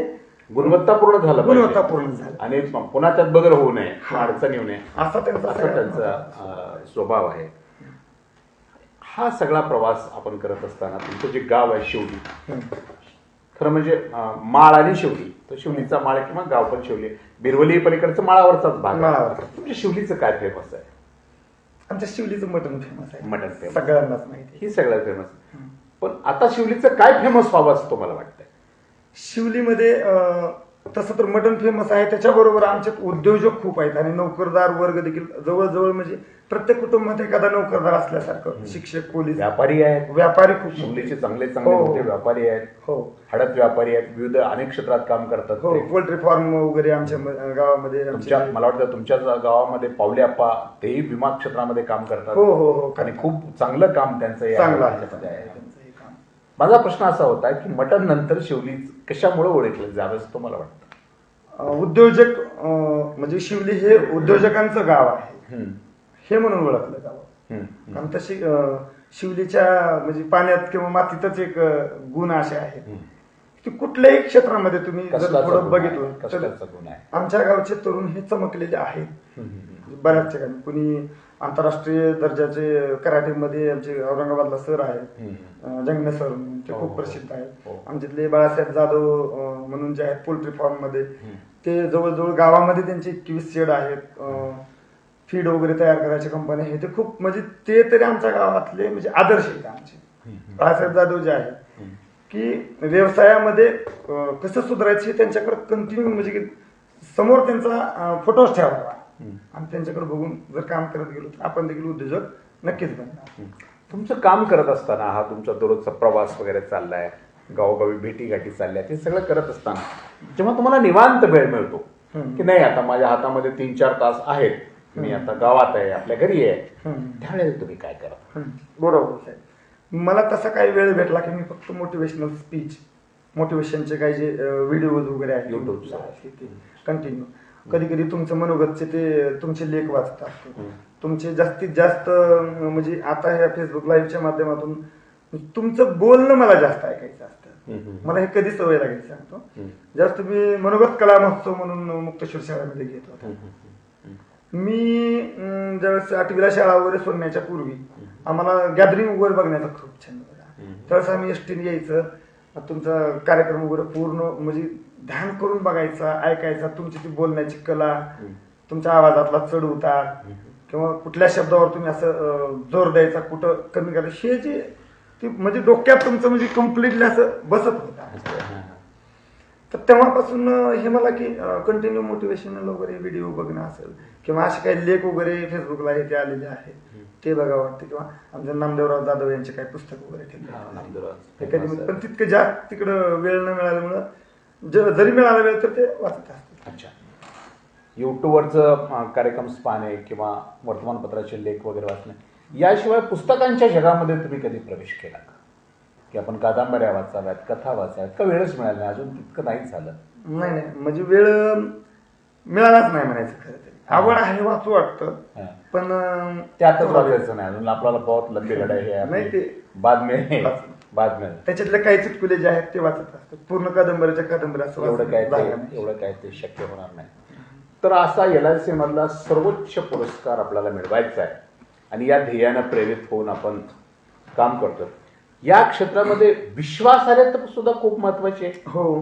गुणवत्तापूर्ण झालं पाहिजे. गुणवत्तापूर्ण झालं आणि पुन्हा त्यात बदल होऊ नये अडचण येऊ नये असा त्यांचा स्वभाव आहे. हा सगळा प्रवास आपण करत असताना तुमचं जे गाव आहे शिवली खरं म्हणजे माळ आणि शिवली तर शिवलीचा माळ किंवा गाव पण शिवली बिरवली पलीकडचं माळावरचाच भाग म्हणजे शिवलीचं काय फेमस आहे. आमच्या शिवलीचं मटण फेमस आहे. मटण फेमस सगळ्यांनाच माहिती ही सगळं फेमस. पण आता शिवलीचं काय फेमस व्हावं असं तुम्हाला वाटतंय. शिवलीमध्ये तसं तर मटण फेमस आहे त्याच्याबरोबर आमच्यात उद्योजक खूप आहेत आणि नोकरदार वर्ग देखील जवळजवळ म्हणजे प्रत्येक कुटुंबात एखादा नोकरदार असल्यासारखं शिक्षक पोलीस व्यापारी आहेत व्यापारी खूप शिवलीचे चांगले चांगले मोठे व्यापारी आहेत. हो हळद व्यापारी आहेत विविध अनेक क्षेत्रात काम करतात. हो पोल्ट्री फार्म वगैरे आमच्या गावामध्ये मला वाटतं तुमच्या गावामध्ये पावले आप्पा तेही विमा क्षेत्रामध्ये काम करतात. हो हो हो आणि खूप चांगलं काम त्यांचं चांगलं आहे. माझा प्रश्न असा होता की मटण नंतर शिवली कशामुळे ओळखलं जावं असं तुम्हाला वाटतं. उद्योजक म्हणजे शिवली हे उद्योजकांचं गाव आहे हे म्हणून ओळखलं जावं. कारण तशी शिवलीच्या म्हणजे पाण्यात किंवा मातीतच एक गुण असे आहेत की कुठल्याही क्षेत्रामध्ये तुम्ही जर थोडं बघितलं तर आमच्या गावचे तरुण हे चमकलेले आहेत बऱ्याच ठिकाणी. कुणी आंतरराष्ट्रीय दर्जाचे कराटेमध्ये आमचे औरंगाबादला सर आहेत जंगणे सर म्हणून ते खूप प्रसिद्ध आहेत. आमच्यातले बाळासाहेब जाधव म्हणून जे आहेत पोल्ट्री फार्म मध्ये ते जवळजवळ गावामध्ये त्यांचे 21 शेड आहेत. फीड वगैरे तयार करायच्या कंपन्या हे ते खूप म्हणजे ते तरी आमच्या गावातले म्हणजे आदर्श आहेत आमचे. बाळासाहेब जाधव जे आहेत की व्यवसायामध्ये कसं सुधारायचं हे त्यांच्याकडे कंटिन्यू म्हणजे की समोर त्यांचा फोटोच ठेवावा आणि त्यांच्याकडे बघून जर काम करत गेलो तर आपण देखील उद्योजक नक्कीच बनणार. तुमचं काम करत असताना हा तुमचा दररोजचा प्रवास वगैरे चाललाय गावोगावी भेटीगाठी चालल्या ते सगळं करत असताना जेव्हा तुम्हाला निवांत वेळ मिळतो की नाही आता माझ्या हातामध्ये 3-4 तास आहेत मी आता गावात आहे आपल्या घरी आहे त्यावेळेला तुम्ही काय करा. बरोबर साहेब. मला तसा काही वेळ भेटला की मी फक्त मोटिवेशनल स्पीच मोटिवेशनचे काही जे व्हिडिओज वगैरे आहेत युट्यूबचे कंटिन्यू कधी कधी तुमचं मनोगतचे ते तुमचे लेख वाचत असतो. तुमचे जास्तीत जास्त म्हणजे आता ह्या फेसबुक लाईव्हच्या माध्यमातून तुमचं बोलणं मला जास्त ऐकायचं असतं. मला हे कधी सवय लागायची सांगतो. जास्त मी मनोगत कला महोत्सव म्हणून मुक्तेश्वर शाळेमध्ये घेत होतो. मी ज्यावेळेस 8वीला शाळा वगैरे सोडण्याच्या पूर्वी आम्हाला गॅदरिंग वगैरे बघण्याचा खूप छंद होता. त्यावेळेस आम्ही एसटीने यायचं तुमचा कार्यक्रम वगैरे पूर्ण म्हणजे ध्यान करून बघायचा ऐकायचा. तुमची ती बोलण्याची कला तुमच्या आवाजातला चढ उतार किंवा कुठल्या शब्दावर तुम्ही असं जोर द्यायचा कुठं कमी करायचं हे जे ती म्हणजे डोक्यात तुमचं म्हणजे कम्प्लिटली असं बसत होतं. तर तेव्हापासून हे मला की कंटिन्यू मोटिवेशनल वगैरे व्हिडिओ बघणं असेल किंवा असे काही लेख वगैरे फेसबुकला हे ते आलेले आहेत ते बघा वाटते किंवा आमच्या नामदेवराव जाधव यांचे काही पुस्तक वगैरे ठेवले कधी पण तितकं जास्त तिकडं वेळ न मिळाल्यामुळं जरी मिळाला वेळ तर ते वाचत असतात. अच्छा. युट्यूबवरचं कार्यक्रम पाहणे किंवा वर्तमानपत्राचे लेख वगैरे वाचणे याशिवाय पुस्तकांच्या जगामध्ये तुम्ही कधी प्रवेश केला का की आपण कादंबऱ्या वाचाव्यात कथा वाचाव्यात का वेळच मिळाला नाही अजून तितकं नाहीच झालं. नाही म्हणजे वेळ मिळालाच नाही म्हणायचं. खरं तरी आवड आहे वाचू वाटतं पण त्यातच वाचायचं नाही अजून आपल्याला बहुत लंबी लढाई आहे नाही ते बाद में त्याच्यातले काही चुटकुले जे आहेत ते वाचत असतात. पूर्ण कादंबऱ्याच्या कादंबऱ्या एवढं काय ते शक्य होणार नाही. तर असा LIC मधला सर्वोच्च पुरस्कार आपल्याला मिळवायचा आहे आणि या ध्येयानं प्रेरित होऊन आपण काम करतो. या क्षेत्रामध्ये विश्वासार्हता सुद्धा खूप महत्वाची आहे. हो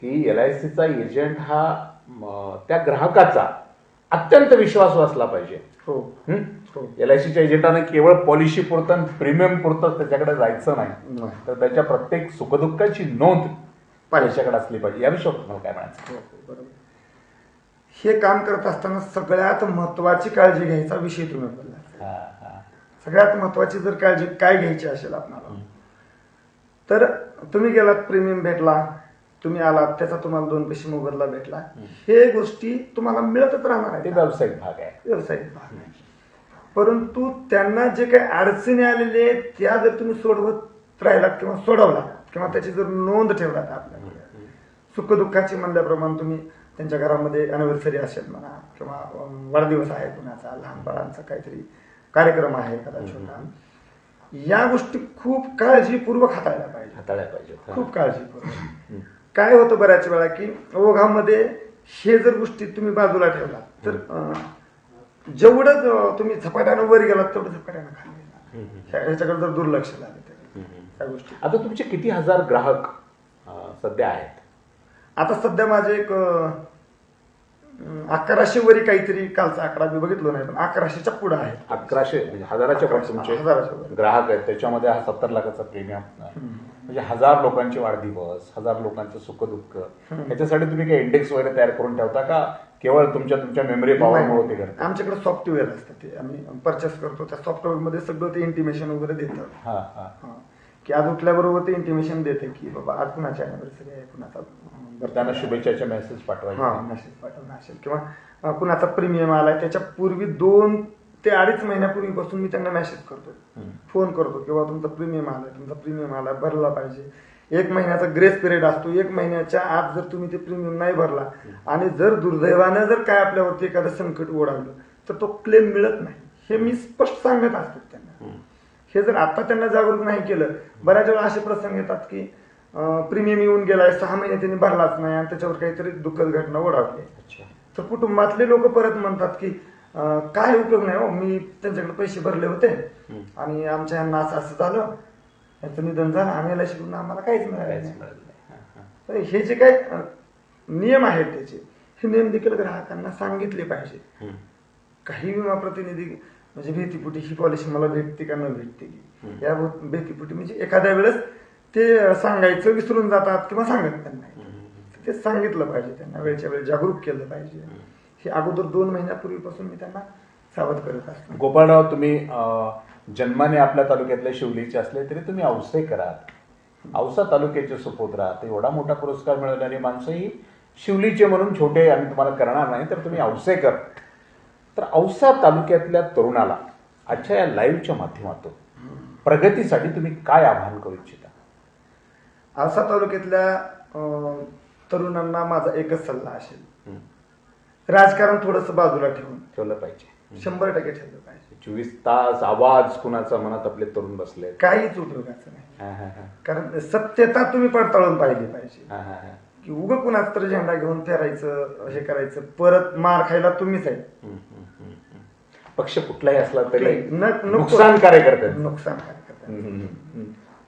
की LICचा एजंट हा त्या ग्राहकाचा अत्यंत विश्वासू असला पाहिजे. LICच्या एजंटाने केवळ पॉलिसी पुरतं प्रीमियम पुरतं त्याच्याकडे जायचं नाही तर त्याच्या प्रत्येक सुखदुःखाची नोंद पैशाकडे असली पाहिजे या विषयावर तुम्हाला काय म्हणायचं? हो, हो, बरोबर. हे काम करत असताना सगळ्यात महत्वाची काळजी घ्यायचा विषय तुम्ही बोलला. हा, हा. सगळ्यात महत्वाची जर काळजी काय घ्यायची असेल आपल्याला, तर तुम्ही गेलात, प्रीमियम भेटला, तुम्ही आलात, त्याचा तुम्हाला 2 पैसे मोबदला भेटला, हे गोष्टी तुम्हाला मिळतच राहणार ते आहे, व्यावसायिक भाग आहे. व्यावसायिक भाग आहे. परंतु त्यांना जे काही अडचणी आलेले आहेत त्या जर तुम्ही सोडवत राहिलात किंवा सोडवलात किंवा त्याची जर नोंद ठेवलात आपल्याकडे, सुखदुःखाची म्हणल्याप्रमाणे तुम्ही त्यांच्या घरामध्ये अॅनिव्हर्सरी असेल म्हणा किंवा वाढदिवस आहे कुणाचा, लहान बाळांचा काहीतरी कार्यक्रम आहे एखादा छोटा, या गोष्टी खूप काळजीपूर्वक हाताळल्या पाहिजे. हाताळल्या पाहिजेत. खूप काळजीपूर्वक. काय होतं बऱ्याच वेळा की ओघामध्ये हे जर गोष्टी तुम्ही बाजूला ठेवलात तर जेवढं तुम्ही झपाट्यानं वर गेलात तेवढं झपाट्यानं खाली गेला. ह्याच्याकडे जर दुर्लक्ष झालं तर त्या गोष्टी. आता तुमचे किती हजार ग्राहक सध्या आहेत? आता सध्या माझे एक 1100 वरी काहीतरी, कालचा आकडा मी बघितलो नाही, पण 1100च्या पुढे आहे. 1100 म्हणजे हजाराच्या वर तुमचे 1000च्या वर. ग्राहक आहेत. त्याच्यामध्ये हा 70 लाखाचा प्रीमियम, म्हणजे 1000 लोकांचे वाढदिवस, 1000 लोकांचं सुखदुःख, याच्यासाठी तुम्ही काही इंडेक्स वगैरे तयार करून ठेवता का केवळ तुमच्या मेमरी पॉवरमुळे ते करता? आमच्याकडे सॉफ्टवेअर असतं, ते आम्ही परचेस करतो. त्या सॉफ्टवेअर मध्ये सगळं ते इंटिमेशन वगैरे देतं. हा हा. की आज उठल्याबरोबर ते इंटिमेशन देते की बाबा आज कुणाची अॅनिव्हर्सरी आहे, कुणाचा त्यांना शुभेच्छाचे मेसेज पाठवायचे. मेसेज पाठवणं असेल किंवा कुणाचा प्रीमियम आलाय त्याच्या पूर्वी 2 ते 2.5 महिन्यापूर्वीपासून मी त्यांना मेसेज करतो, फोन करतो किंवा तुमचा प्रीमियम आलाय, भरला पाहिजे. 1 महिन्याचा ग्रेस पिरियड असतो. 1 महिन्याच्या आत जर तुम्ही ते प्रीमियम नाही भरला आणि जर दुर्दैवानं जर काय आपल्यावरती एखादं संकट ओढावलं तर तो क्लेम मिळत नाही. हे मी स्पष्ट सांगत असतो त्यांना. हे जर आता त्यांना जागरूक नाही केलं, बऱ्याच वेळा असे प्रसंग येतात की प्रीमियम येऊन गेलाय, 6 महिने त्यांनी भरलाच नाही आणि त्याच्यावर काहीतरी दुःखद घटना ओढावली, तर कुटुंबातले लोक परत म्हणतात की काय उपयोग नाही हो, मी त्यांच्याकडे पैसे भरले होते आणि आमच्या यांना असं झालं, यांचं निधन झालं, आम्ही याला शिकून आम्हाला काहीच मिळालं नाही. तर हे जे काही नियम आहेत त्याचे, हे नियम देखील ग्राहकांना सांगितले पाहिजे. काही विमा प्रतिनिधी म्हणजे भीतीपुटी ही पॉलिसी मला भेटते का न भेटते की, या भीतीपुटी म्हणजे एखाद्या वेळेस ते सांगायचं विसरून जातात किंवा सांगत नाही. ते सांगितलं पाहिजे त्यांना, वेळच्या वेळी जागरूक केलं पाहिजे. हे अगोदर 2 महिन्यापूर्वीपासून मी त्यांना सावध करत असतो. गोपाळराव, तुम्ही जन्माने आपल्या तालुक्यातले शिवलीचे असले तरी तुम्ही औसेकर आहात. औसा तालुक्याचे सुपुत्र आहात. एवढा मोठा पुरस्कार मिळवणारी माणसं ही शिवलीचे म्हणून छोटे आम्ही तुम्हाला करणार नाही, तर तुम्ही औसेकर. तर औसा तालुक्यातल्या तरुणाला आजच्या या लाईव्हच्या माध्यमातून प्रगतीसाठी तुम्ही काय आवाहन करू इच्छिता? औसा तालुक्यातल्या तरुणांना माझा एकच सल्ला असेल, राजकारण थोडंसं बाजूला ठेवलं पाहिजे. 100% ठेवलं पाहिजे. 24 तास आवाज कुणाचा मनात आपले तरुण बसले, काहीच उपयोगाचं नाही. कारण सत्यता तुम्ही पडताळून पाहिली पाहिजे की उगं कुणाच तर झेंडा घेऊन फिरायचं, हे करायचं, परत मार खायला तुम्हीच आहे. पक्ष कुठलाही असला तरी नुकसानकारी करतात.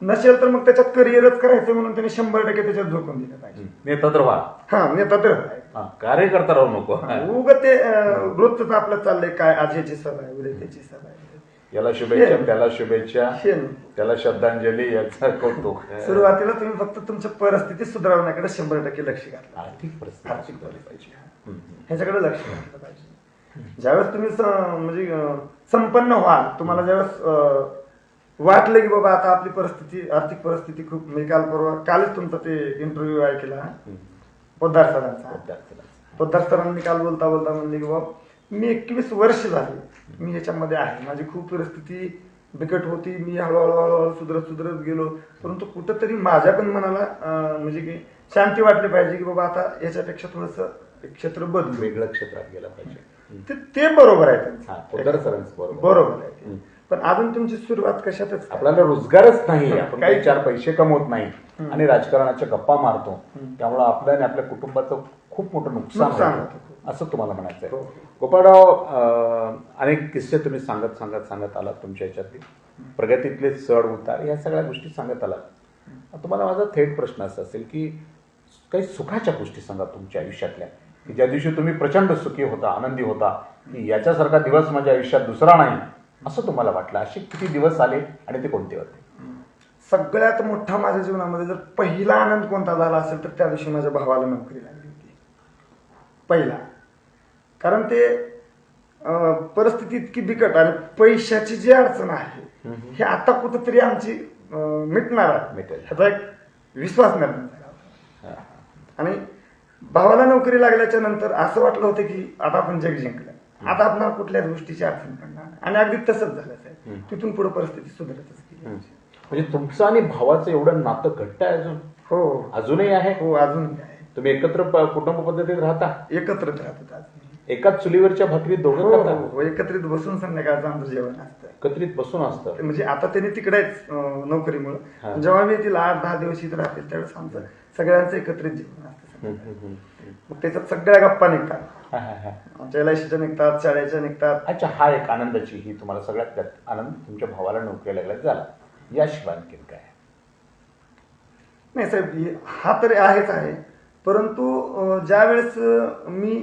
नसेल तर मग त्याच्यात करिअरच करायचं म्हणून त्याने 100% त्याच्यात झोकून दिलं पाहिजे. नेता तर व्हा. नेता तर कार्यकर्ता राहू नको. उगं ते रोजच आपलं चाललंय काय, आज ह्याची सभा आहे, उद्या त्याची सभा आहे, याला शुभेच्छा, त्याला शुभेच्छा, त्याला श्रद्धांजली, याचा कौतुक. सुरुवातीला तुम्ही फक्त तुमच्या परिस्थिती सुधारवण्याकडे 100% लक्ष घातलं. आर्थिक परिस्थिती पाहिजे, ह्याच्याकडे लक्ष घातलं पाहिजे. ज्यावेळेस तुम्ही म्हणजे संपन्न व्हाल, तुम्हाला ज्यावेळेस वाटलं की बाबा आता आपली परिस्थिती, आर्थिक परिस्थिती खूप, मी कालच तुमचा ते इंटरव्ह्यू ऐकला पोद्दार सरांनी काल बोलता म्हणले की बाबा मी 21 वर्ष झाली मी याच्यामध्ये आहे, माझी खूप परिस्थिती बिकट होती, मी हळूहळू सुधरत गेलो, परंतु कुठंतरी माझ्या पण मनाला म्हणजे की शांती वाटली पाहिजे की बाबा आता याच्यापेक्षा थोडस क्षेत्र बदलू, वेगळं क्षेत्रात गेलं पाहिजे. ते बरोबर आहे, बरोबर आहे. पण अजून तुमची सुरुवात कशातच, आपल्याला रोजगारच नाही, आपण काही 4 पैसे कमवत नाही आणि राजकारणाच्या गप्पा मारतो, त्यामुळे आपल्या आणि आपल्या कुटुंबाचं खूप मोठं नुकसान होतं, असं तुम्हाला म्हणायचं आहे. गोपाळराव, अनेक किस्से तुम्ही सांगत आलात तुमच्या ह्याच्यातली, प्रगतीतले चढ उतार, या सगळ्या गोष्टी सांगत आलात. तुम्हाला माझा थेट प्रश्न असा असेल की काही सुखाच्या गोष्टी सांगा तुमच्या आयुष्यातल्या, की ज्या दिवशी तुम्ही प्रचंड सुखी होता, आनंदी होता, की याच्यासारखा दिवस माझ्या आयुष्यात दुसरा नाही असं तुम्हाला वाटलं. असे किती दिवस आले आणि ते कोणते होते? सगळ्यात मोठा माझ्या जीवनामध्ये जर पहिला आनंद कोणता झाला असेल तर त्या दिवशी माझ्या भावाला नोकरी लागली होती. पहिला. कारण ते परिस्थिती इतकी बिकट आणि पैशाची जी अडचण आहे हे आता कुठंतरी आमची मिटणार आहे, मिटेल. ह्याचा एक विश्वास निर्माण झाला. आणि भावाला नोकरी लागल्याच्या नंतर असं वाटलं होतं की आता आपण जग जिंकलं, आता आपण कुठल्याच गोष्टीची अडचण पडणार नाही. आणि अगदी तसंच झालं साहेब. तिथून पुढे परिस्थिती सुधारतच गेली. म्हणजे तुमचं आणि भावाचं एवढं नातं घट्ट आहे अजून? हो, अजूनही आहे? हो, अजूनही आहे. तुम्ही एकत्र कुटुंब पद्धतीत राहता? एकत्रच राहतात अजून. एकाच चुलीवरच्या भाकरीत दोघं हो, खाता? हो, एकत्रित बसून संध्याकाळचं आमचं जेवण असतं. एकत्रित बसून असतं? म्हणजे आता त्यांनी तिकडेच नोकरीमुळे जेव्हा मी येतील 8-10 दिवस इथे राहतील त्यावेळेस आमचं सगळ्यांचं एकत्रित जेवण असतं. मग त्याच्यात सगळ्या गप्पा निघतात. आमच्या LICच्या निघतात, शाळेच्या निघतात. अच्छा, हा एक आनंदाची ही तुम्हाला सगळ्यात आनंद तुमच्या भावाला नोकरी लागल्यात झाला. याशिवाय आणखीन काय? नाही साहेब, हा तरी आहेच आहे. परंतु ज्या वेळेस मी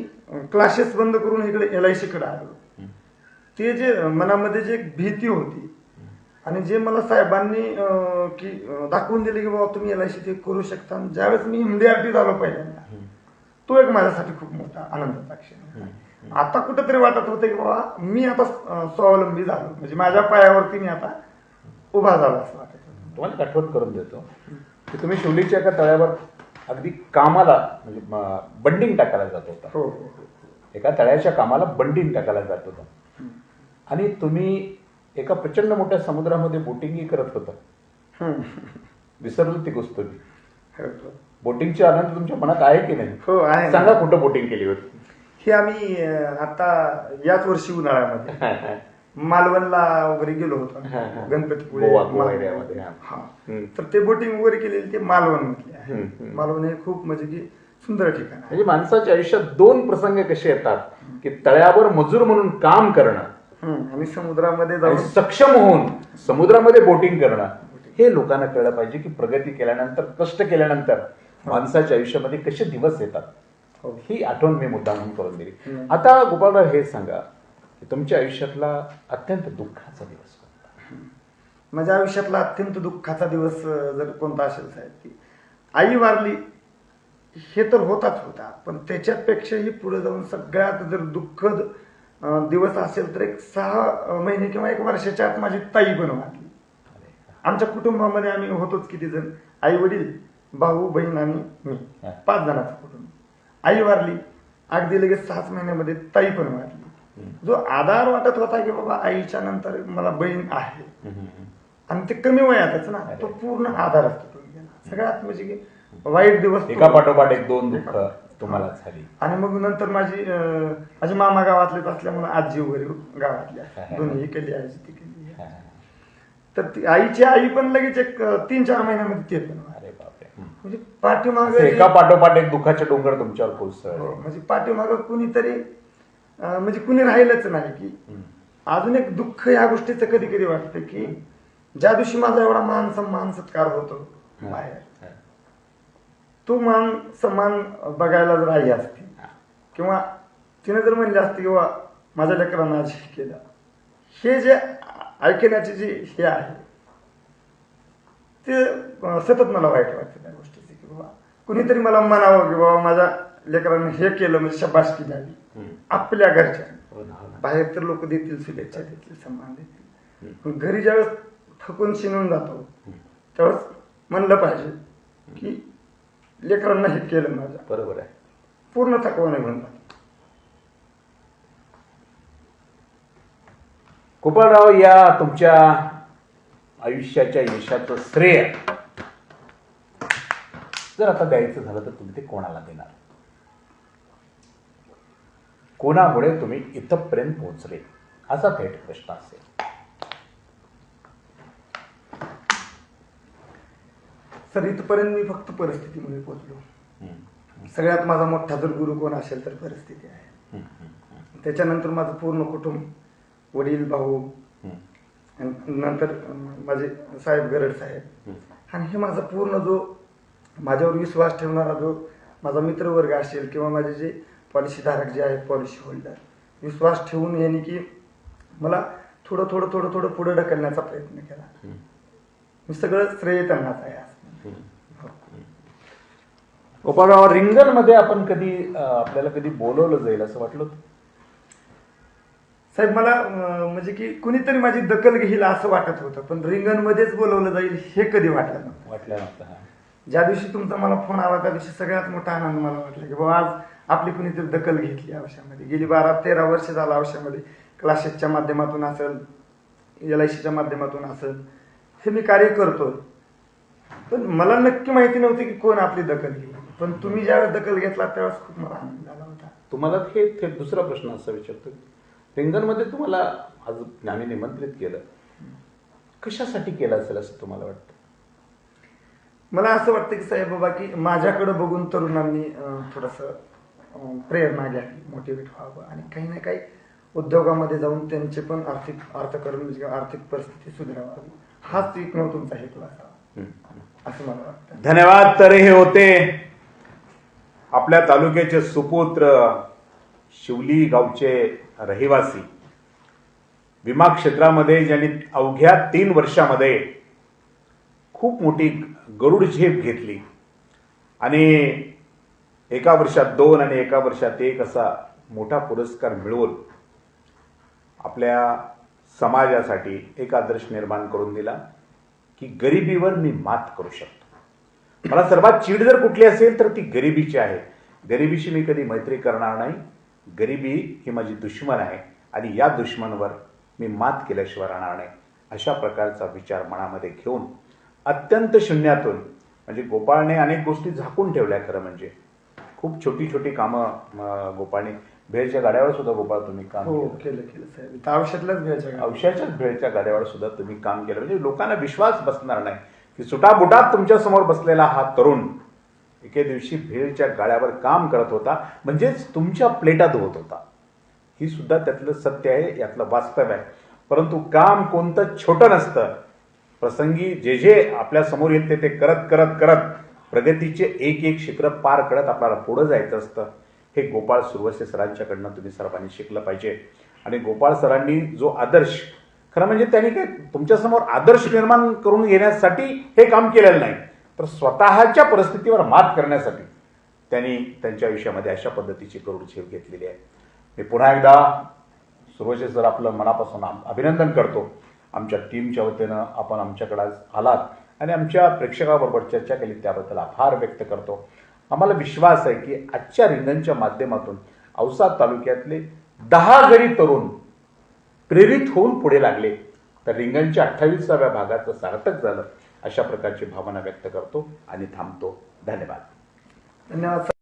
क्लासेस बंद करून इकडे LICकडे आलो, ते जे मनामध्ये जे भीती होती आणि जे मला साहेबांनी की दाखवून दिले की बाबा तुम्ही LIC ते करू शकता, ज्यावेळेस मी MDRT झालो पहिल्यांदा, तो एक माझ्यासाठी खूप मोठा आनंदाचा क्षण. आता कुठेतरी वाटत होतं की बाबा मी आता स्वावलंबी झालो, म्हणजे माझ्या पायावरती मी आता उभा झालो असं वाटत होतं. तुम्हाला आठवण करून देतो की तुम्ही शिवलीच्या एका तळ्यावर अगदी कामाला म्हणजे बंडिंग टाकायला जात होता. हो, हो, एका तळ्याच्या कामाला बंडिंग टाकायला जात होता आणि तुम्ही एका प्रचंड मोठ्या समुद्रामध्ये बोटिंगही करत होता. विसरलो ती गोष्ट. बोटिंगचे आनंद तुमच्या मनात आहे की नाही? हो, आहे. सांगा, कुठं बोटिंग केली होती? ही आम्ही आता याच वर्षी उन्हाळ्यामध्ये मालवणला वगैरे गेलो होतो. गणपतीपुळे, गोवा एरियामध्ये. हा. तर ते बोटिंग वगैरे केलेली ते मालवण मध्ये आहे. मालवण हे खूप म्हणजे की सुंदर ठिकाण आहे. म्हणजे माणसाच्या आयुष्यात दोन प्रसंग कसे येतात की तळ्यावर मजूर म्हणून काम करणं आणि समुद्रामध्ये आणि जाऊन सक्षम होऊन समुद्रामध्ये बोटिंग करणं. हे लोकांना कळलं पाहिजे की प्रगती केल्यानंतर, कष्ट केल्यानंतर माणसाच्या आयुष्यामध्ये कसे दिवस येतात. ही आठवण मी मुद्दाम करून दिली. आता गोपाळराव हे सांगा की तुमच्या आयुष्यातला अत्यंत दुःखाचा दिवस कोणता? माझ्या आयुष्यातला अत्यंत दुःखाचा दिवस जर कोणता असेल साहेब, की आई वारली, हे तर होताच होता, पण त्याच्यापेक्षाही पुढे जाऊन सगळ्यात जर दुःखद दिवस असेल तर एक 6 महिने किंवा 1 वर्षाच्या आत माझी ताई पण वारली. आमच्या कुटुंबामध्ये आम्ही होतोच किती जण, आई वडील, भाऊ बहीण आणि मी, 5 जणांचं कुटुंब. आई वारली, अगदी लगेच 6 महिन्यामध्ये ताई पण वारली. जो आधार वाटत होता की बाबा आईच्या नंतर मला बहीण आहे आणि ते कमी वयातच ना, तो पूर्ण आधार असतो. सगळ्यात म्हणजे की वाईट दिवस एका पाठोपाठ एक 2 दुःख तुम्हाला झाली. आणि मग नंतर माझी मामा गावातलेच असल्यामुळे आजी वगैरे गावातल्या, दोन्ही केली, आईची ती केली. तर ती आईची आई पण लगेच एक 3-4 महिन्यामध्ये ते पण. अरे बापरे. म्हणजे पाठीमागे एका पाठोपाठ एक दुःखाचे डोंगर तुमच्यावर कोसळले. म्हणजे पाठीमागं कुणीतरी म्हणजे कुणी राहिलंच नाही. की अजून एक दुःख या गोष्टीचं कधी कधी वाटतं की ज्या दिवशी माझा एवढा मान सन्मान सत्कार होतो बाहेर, तो मान सन्मान बघायला जर आई असती किंवा तिने जर म्हणली असती किंवा माझ्या लेकरांना आज हे केलं, हे जे ऐकण्याचे जे हे आहे ते सतत मला वाईट वाटतं त्या गोष्टीचे, की बाबा कुणीतरी मला म्हणावं की बाबा माझ्या लेकरांनी हे केलं म्हणजे शाबासकी द्यावी आपल्या घरच्या. बाहेर तर लोक देतील, शुभेच्छा देतील, सन्मान देतील, पण घरी ज्यावेळेस थकून शिनून जातो त्यावेळेस म्हणलं पाहिजे की लेकरांना हे केलं माझ्या. बरोबर आहे. पूर्ण थकवा निघून जातो. गोपाळराव, या तुमच्या आयुष्याच्या यशाचं श्रेय जर आता द्यायचं झालं तर तुम्ही ते कोणाला देणार? कोणामुळे तुम्ही इथपर्यंत पोहोचले, असा थेट प्रश्न असेल. सर, इथपर्यंत मी फक्त परिस्थितीमुळे पोहोचलो. सगळ्यात माझा मोठा जर गुरु कोण असेल तर परिस्थिती आहे. त्याच्यानंतर माझं पूर्ण कुटुंब, वडील, भाऊ, नंतर माझे साहेब, गरड साहेब, आणि हे माझा पूर्ण जो माझ्यावर विश्वास ठेवणारा जो माझा मित्रवर्ग असेल किंवा माझे जे पॉलिसीधारक जे आहेत, पॉलिसी होल्डर, विश्वास ठेवून यांनी की मला थोडं पुढे ढकलण्याचा प्रयत्न केला. मी सगळं श्रेय त्यांनाच आहे असं. गोपाळराव, रिंगणमध्ये आपण कधी आपल्याला कधी बोलवलं जाईल असं वाटलं होतं? साहेब मला म्हणजे की कुणीतरी माझी दखल घेईल असं वाटत होतं, पण रिंगणमध्येच बोलवलं जाईल हे कधी वाटलं नव्हतं. वाटलं नव्हतं. हा. ज्या दिवशी तुमचा मला फोन आला त्या दिवशी सगळ्यात मोठा आनंद मला वाटला की बाबा आज आपली कुणीतरी दखल घेतली आयुष्यामध्ये. गेली 12-13 वर्ष झालं आयुष्यामध्ये क्लासेसच्या माध्यमातून असेल, LICच्या माध्यमातून असेल, हे मी कार्य करतोय. पण मला नक्की माहिती नव्हती की कोण आपली दखल घेईल. पण तुम्ही ज्यावेळेस दखल घेतला त्यावेळेस खूप मला आनंद झाला होता. तुम्हाला हे दुसरा प्रश्न असा विचारतो, रिंगणमध्ये तुम्हाला आज आम्ही निमंत्रित केलं, कशासाठी केलं असेल असं तुम्हाला वाटतं? मला असं वाटतं की साहेब बाबा की माझ्याकडे बघून तरुणांनी थोडंसं प्रेरणा घ्यावी, मोटिवेट व्हावं आणि काही ना काही उद्योगामध्ये जाऊन त्यांचे पण अर्थकरण म्हणजे आर्थिक परिस्थिती सुधारावी, हाच एकमेव तुमचा हेतू असावा असं मला वाटतं. धन्यवाद. तर हे होते आपल्या तालुक्याचे सुपुत्र, शिवली गावचे रहिवासी, विमा क्षेत्रामध्ये ज्यांनी अवघ्या 3 वर्षामध्ये खूप मोठी गरुड झेप घेतली आणि एका वर्षात 2 आणि एका वर्षात 1 असा मोठा पुरस्कार मिळवून आपल्या समाजासाठी एक आदर्श निर्माण करून दिला की गरिबीवर मी मात करू शकतो. मला सर्वात चीड जर कुठली असेल तर ती गरिबीची आहे. गरिबीशी मी कधी मैत्री करणार नाही. गरिबी ही माझी दुश्मन आहे आणि या दुश्मनवर मी मात केल्याशिवाय राहणार नाही, अशा प्रकारचा विचार मनामध्ये घेऊन अत्यंत शून्यातून, म्हणजे गोपाळने अनेक गोष्टी झाकून ठेवल्या. खरं म्हणजे खूप छोटी छोटी कामं गोपाळने, भेळच्या गाड्यावर सुद्धा गोपाळ तुम्ही काम केलं साहेब. औषधालाच औषधाच्याच भेळच्या गाड्यावर सुद्धा तुम्ही काम केलं. म्हणजे लोकांना विश्वास बसणार नाही की सुटाबुटात तुमच्या समोर बसलेला हा तरुण एके दिवशी भेळच्या गाड्यावर काम करत होता, म्हणजेच तुमच्या प्लेटा धुवत होता. ही सुद्धा त्यातलं सत्य आहे, यातलं वास्तव आहे. परंतु काम कोणतं छोटं नसतं. प्रसंगी जे जे आपल्या समोर येते ते करत करत करत प्रगतीचे एक एक शिखर पार करत आपल्याला पुढे जायचं असतं. हे गोपाळ सुरवसे सरांच्याकडनं तुम्ही सर्वांनी शिकलं पाहिजे. आणि गोपाळ सरांनी जो आदर्श, खरं म्हणजे त्यांनी काय तुमच्यासमोर आदर्श निर्माण करून घेण्यासाठी हे काम केलेलं नाही, तर स्वतःच्या परिस्थितीवर मात करण्यासाठी त्यांनी त्यांच्या आयुष्यामध्ये अशा पद्धतीची गरुड झेप घेतलेली आहे. मी पुन्हा एकदा सुरवसे सर आपलं मनापासून अभिनंदन करतो. आमच्या टीमच्या वतीनं आपण आमच्याकडे आज आलात आणि आमच्या प्रेक्षकाबरोबर चर्चा केली, त्याबद्दल आभार व्यक्त करतो. आम्हाला विश्वास आहे की आजच्या रिंगणच्या माध्यमातून औसा तालुक्यातले 10 गरीब तरुण प्रेरित होऊन पुढे लागले तर रिंगणच्या 28व्या भागाचं सार्थक झालं, अशा प्रकारची भावना व्यक्त करतो आणि थांबतो. धन्यवाद. धन्यवाद.